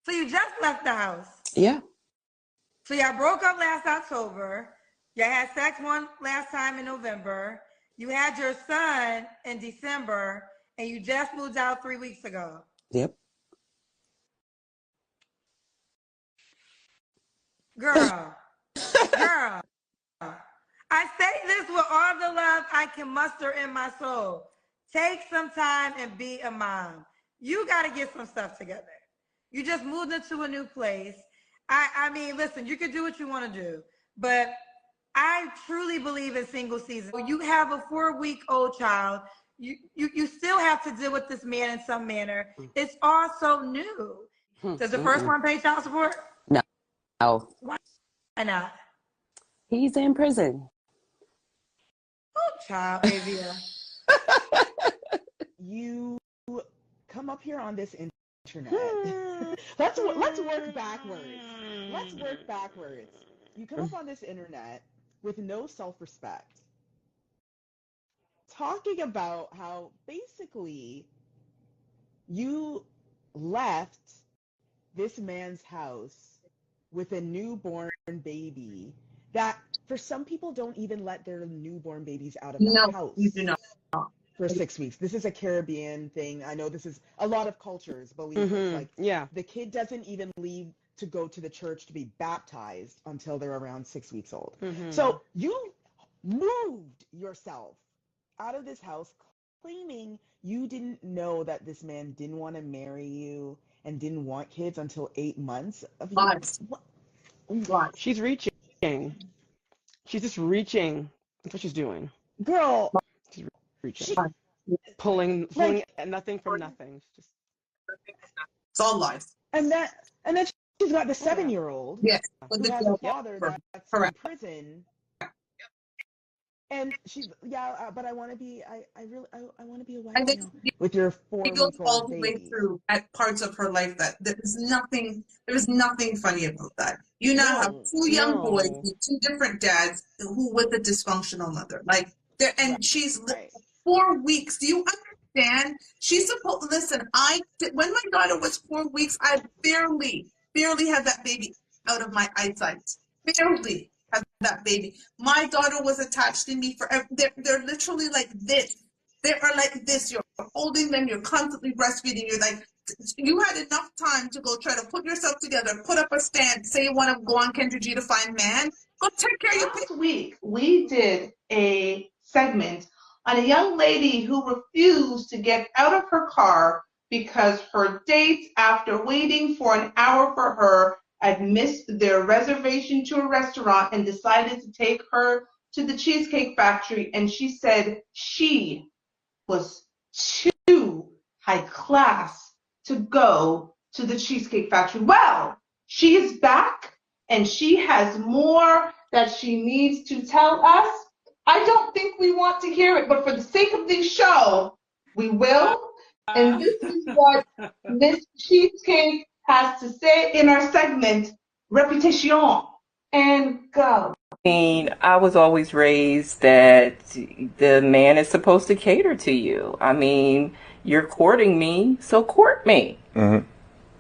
So you just left the house? Yeah. So y'all broke up last October. Y'all had sex one last time in November. You had your son in December, and you just moved out 3 weeks ago. Yep. Girl, girl, I say this with all the love I can muster in my soul. Take some time and be a mom. You got to get some stuff together. You just moved into a new place. I mean, listen, you can do what you want to do, but I truly believe in single season. When you have a 4-week-old child, you still have to deal with this man in some manner. It's all so new. Does the first one pay child support? No. Oh. Why not? He's in prison. Oh, child, Avia. You come up here on this internet. let's work backwards. Let's work backwards. You come up on this internet with no self-respect, talking about how basically you left this man's house with a newborn baby that for some people don't even let their newborn babies out of the house. You do not. For 6 weeks. This is a Caribbean thing. I know this is a lot of cultures believe this. Like, the kid doesn't even leave to go to the church to be baptized until they're around 6 weeks old. So you moved yourself out of this house claiming you didn't know that this man didn't want to marry you and didn't want kids until 8 months of you. She's reaching. She's just reaching. That's what she's doing. Girl. She's reaching. Pulling nothing from nothing. It's all lies. And then she's got the 7-year-old. Yes. Who has a father that's in prison. And she's but I want to be I want to be a wife now with your 4-week-old all the way baby. through at parts of her life that there's nothing funny about that. You now have 2 young boys with 2 different dads who with a dysfunctional mother. Like there, and she's 4 weeks. Do you understand? She's supposed listen. When my daughter was 4 weeks, I barely had that baby out of my eyesight. Barely. Have that baby. My daughter was attached to me forever. They're literally like this. They are like this. You're holding them. You're constantly breastfeeding. You're like, you had enough time to go try to put yourself together, put up a stand, say you want to go on Kendra G to find man. Go take care of your Last week, we did a segment on a young lady who refused to get out of her car because her date, after waiting for an hour for her, had missed their reservation to a restaurant and decided to take her to the Cheesecake Factory. And she said she was too high class to go to the Cheesecake Factory. Well, she is back and she has more that she needs to tell us. I don't think we want to hear it, but for the sake of the show, we will. And this is what Miss Cheesecake has to say in our segment, Reputation, and go. mean, I was always raised that the man is supposed to cater to you. I mean, you're courting me, so court me.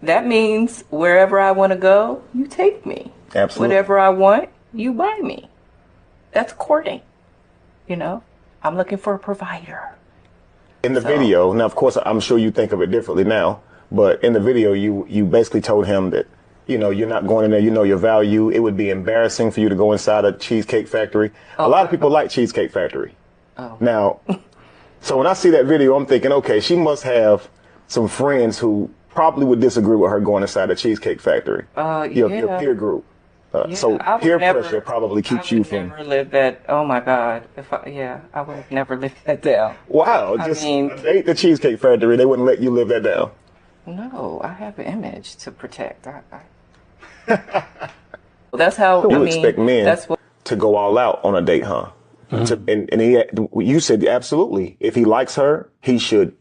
That means wherever I want to go, you take me. Absolutely. Whatever I want, you buy me. That's courting. You know, I'm looking for a provider. In the video, now of course I'm sure you think of it differently now, but in the video you basically told him that, you know, you're not going in there, you know your value. It would be embarrassing for you to go inside a Cheesecake Factory. A lot of people like Cheesecake Factory. Now, so when I see that video, I'm thinking, okay, she must have some friends who probably would disagree with her going inside a Cheesecake Factory. Your peer group. So peer pressure probably keeps you from. Never live that. Oh my God! I would have never lived that down. Wow! Just ate the Cheesecake Factory. They wouldn't let you live that down. No, I have an image to protect. That's how you expect men to go all out on a date, huh? You said absolutely. If he likes her, he should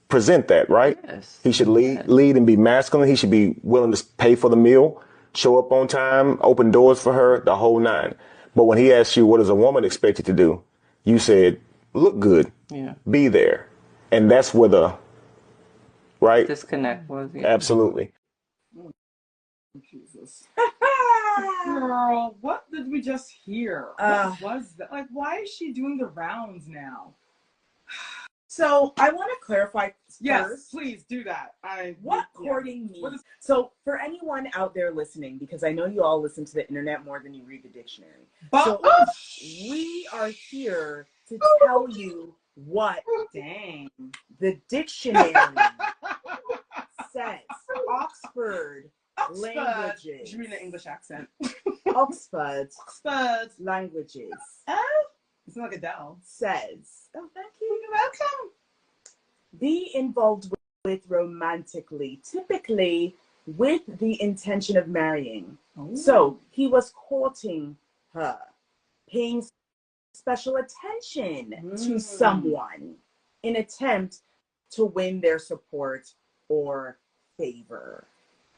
present that, right? Yes. He should lead and be masculine. He should be willing to pay for the meal, show up on time, open doors for her, the whole nine. But when he asked you, what does a woman expect you to do? You said, look good, be there. And that's where the, right? Disconnect was. Yeah. Absolutely. Jesus. Girl, what did we just hear? What was that? Like, why is she doing the rounds now? So I want to clarify Yes, first. please do that. What courting means. So for anyone out there listening, because I know you all listen to the internet more than you read the dictionary. So we are here to tell you what the dictionary says. Oxford languages. You read an English accent. Oxford languages. It's not like Adele. Says. Oh, thank you. You're welcome. Be involved with romantically, typically with the intention of marrying. So he was courting her, paying special attention to someone in attempt to win their support or favor.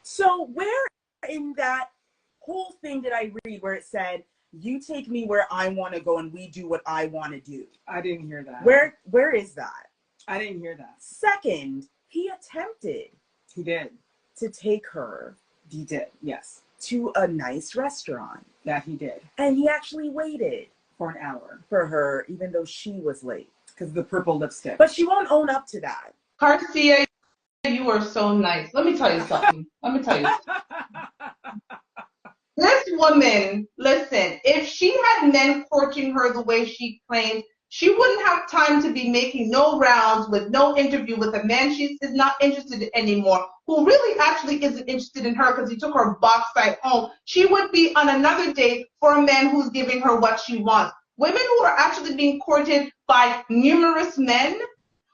So where in that whole thing did I read where it said, you take me where I want to go and we do what I want to do? I didn't hear that. Where is that? I didn't hear that. Second, he attempted. He did. To take her. He did, yes. To a nice restaurant. That he did. And he actually waited. For an hour. For her, even though she was late. Because of the purple lipstick. But she won't own up to that. Garcia, you are so nice. Let me tell you something. This woman, listen, if she had men courting her the way she claims, she wouldn't have time to be making no rounds with no interview with a man she is not interested in anymore, who really actually isn't interested in her because he took her box side home. She would be on another date for a man who's giving her what she wants. Women who are actually being courted by numerous men,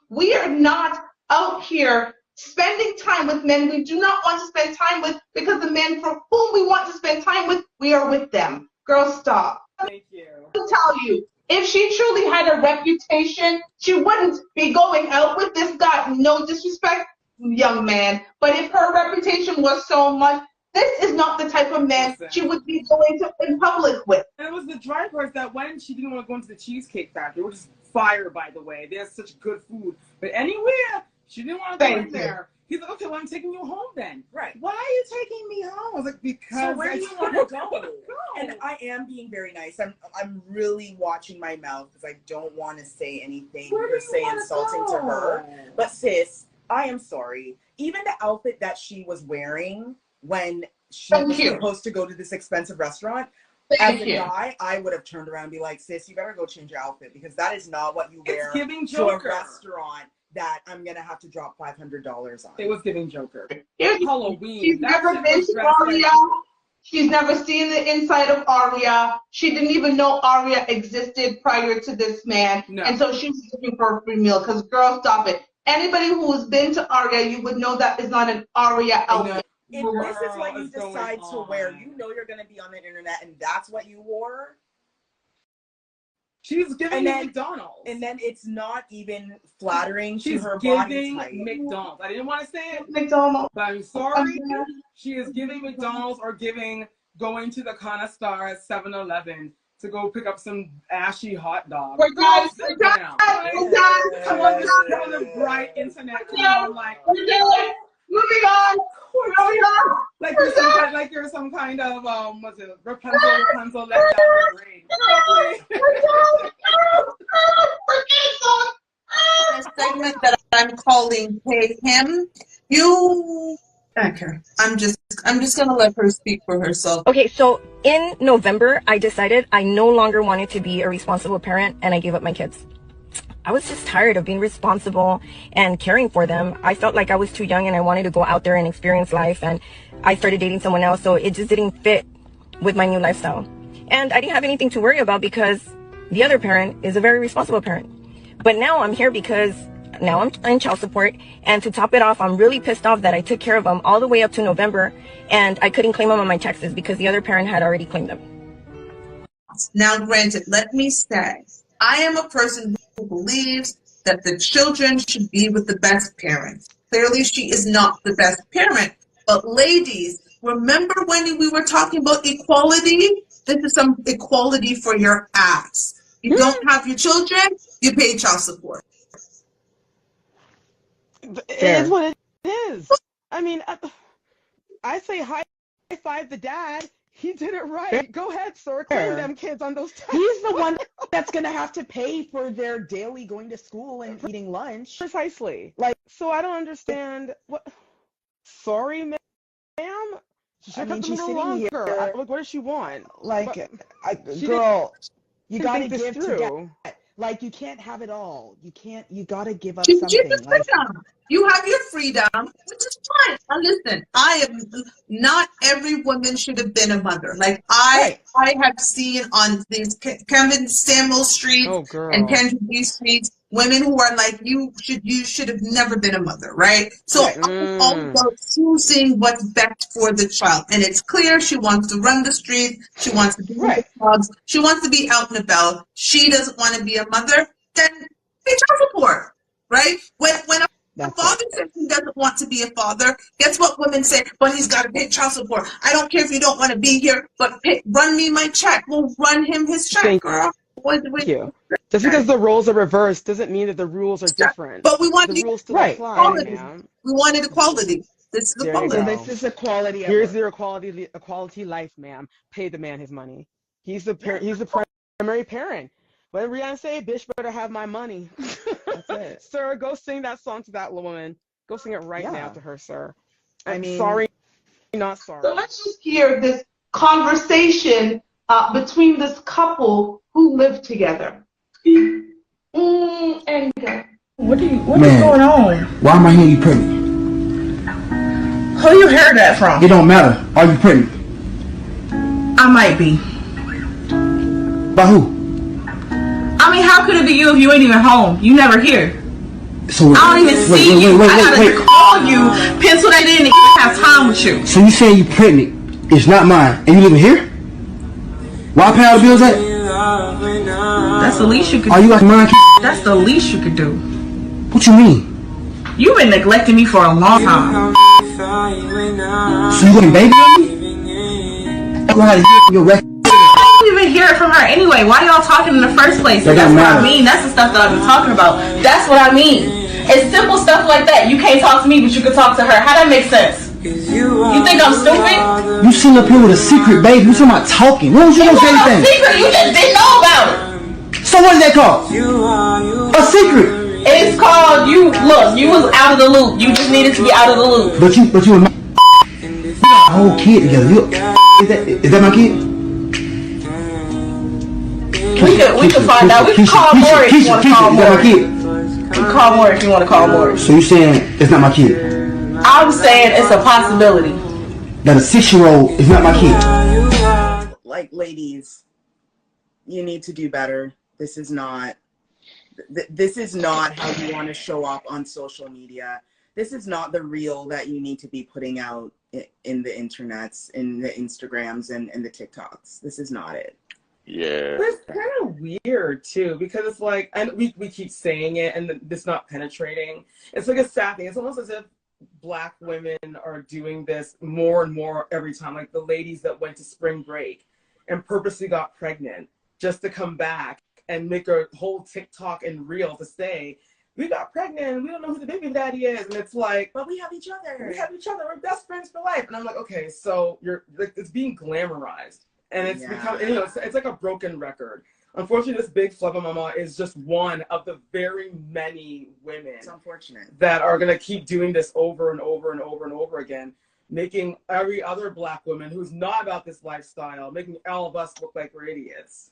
we are not out here spending time with men we do not want to spend time with, because the men for whom we want to spend time with, we are with them. Girl, stop. Thank you. I'll tell you, if she truly had a reputation, she wouldn't be going out with this guy. No disrespect, young man, but if her reputation was so much, this is not the type of man she would be going to in public with. And it was the dry part that when she didn't want to go into the Cheesecake Factory, which is fire, by the way. They have such good food. But anywhere, she didn't want to go in there. He's like, okay, well, I'm taking you home then. Right. Why are you taking me home? I was like, because so where do you want to go? And I am being very nice. I'm really watching my mouth because I don't want to say anything per se insulting to her. But sis, I am sorry. Even the outfit that she was wearing when she was supposed to go to this expensive restaurant, as a guy, I would have turned around and be like, sis, you better go change your outfit because that is not what you wear to a restaurant that I'm going to have to drop $500 on. It was giving Joker. Here's Halloween. She's never been to Aria. She's never seen the inside of Aria. She didn't even know Aria existed prior to this man. No. And so she was looking for a free meal because, girl, stop it. Anybody who has been to Aria, you would know that is not an Aria outfit. If this is what you decide to wear, you know you're going to be on the internet and that's what you wore. She's giving McDonald's. And then it's not even flattering to her giving body type. McDonald's. I didn't want to say it. McDonald's. But I'm sorry. She is giving McDonald's or going to the Kana Star at 7-Eleven to go pick up some ashy hot dog. We're done. Sit We're down. done. We're done. Come on, this on the bright internet. Come on, like We're done. Moving on. Moving on. Like you're some kind of what's it? Rapunzel let down the grade. The segment that I'm calling "Pay Him." Okay. I'm just gonna let her speak for herself. Okay, so in November, I decided I no longer wanted to be a responsible parent, and I gave up my kids. I was just tired of being responsible and caring for them. I felt like I was too young and I wanted to go out there and experience life, and I started dating someone else, so it just didn't fit with my new lifestyle. And I didn't have anything to worry about because the other parent is a very responsible parent. But now I'm here because now I'm in child support, and to top it off, I'm really pissed off that I took care of them all the way up to November, and I couldn't claim them on my taxes because the other parent had already claimed them. Now, granted, let me say, I am a person who believes that the children should be with the best parents. Clearly, she is not the best parent. But ladies, remember when we were talking about equality? This is some equality for your ass. You don't have your children, you pay child support. It is what it is. I mean, I say high five the dad. He did it right. Go ahead, sir. Claim them kids on those tests. He's the one that's going to have to pay for their daily going to school and eating lunch. Precisely. Like, so I don't understand what. Sorry, ma'am. I mean, she's sitting here. What does she want? Like, girl, you got to give to get. Like, you can't have it all. You got to give up something. You have your freedom, which is fine. Now listen, not every woman should have been a mother. Like I have seen on these Kevin Samuel streets and Kendra B streets, women who are like, you should have never been a mother, right? So I'm all about choosing what's best for the child. And it's clear she wants to run the streets, she wants to be in the clubs, she wants to be out and about. She doesn't want to be a mother, then pay child support, right? When a father says he doesn't want to be a father, guess what women say? But he's got to pay child support. I don't care if you don't want to be here, but run me my check. We'll run him his check, girl. Thank you. Just because the roles are reversed doesn't mean that the rules are different. But we want the rules to apply. We wanted equality. This is equality. This is equality. Here's your equality life, ma'am. Pay the man his money. He's the primary parent. What did Rihanna say? Bitch better have my money. That's it. Sir, go sing that song to that woman. Go sing it right now to her, sir. I'm sorry, not sorry. So let's just hear this conversation between this couple who live together. And what is going on? Why am I hearing you pregnant? Who you heard that from? It don't matter. Are you pregnant? I might be. By who? I mean, how could it be you if you ain't even home? You never here. So I don't even see you. I gotta call you, pencil that in, and have time with you. So you saying you pregnant? It's not mine, and you living here? Why pay all the bills at? That's the least you could do. Are you like mine? That's the least you could do. What you mean? You've been neglecting me for a long time. So you got a baby on me? I don't know how to get your record. I don't even hear it from her anyway. Why y'all talking in the first place? So that's what I mean. That's the stuff that I've been talking about. That's what I mean. It's simple stuff like that. You can't talk to me, but you can talk to her. How that make sense? You think I'm stupid? You sitting up here with a secret, baby. You talking about talking. When was you gonna say anything? It's not a secret. You just didn't know about it. So what is that called? A secret. It's called you was out of the loop. You just needed to be out of the loop. But you and my a whole kid together. Is that my kid? We can find out. We can call more if you want to call more. We can call more if you want to call more. So you saying it's not my kid? I'm saying it's a possibility. That a 6-year-old is not my kid. Like, ladies, you need to do better. This is not how you want to show up on social media. This is not the real that you need to be putting out in the internets, in the Instagrams and the TikToks. This is not it. Yeah. But it's kind of weird too, because it's like, and we keep saying it and it's not penetrating. It's like a sad thing. It's almost as if Black women are doing this more and more every time. Like the ladies that went to spring break and purposely got pregnant just to come back and make a whole TikTok and reel to say, we got pregnant, we don't know who the baby daddy is. And it's like, but we have each other. We have each other. We're best friends for life. And I'm like, okay, so you're like, it's being glamorized. And it's become, and, you know, it's like a broken record. Unfortunately, this big flubber mama is just one of the very many women It's unfortunate. that are going to keep doing this over and over and over and over again, making every other Black woman who's not about this lifestyle, making all of us look like we're idiots.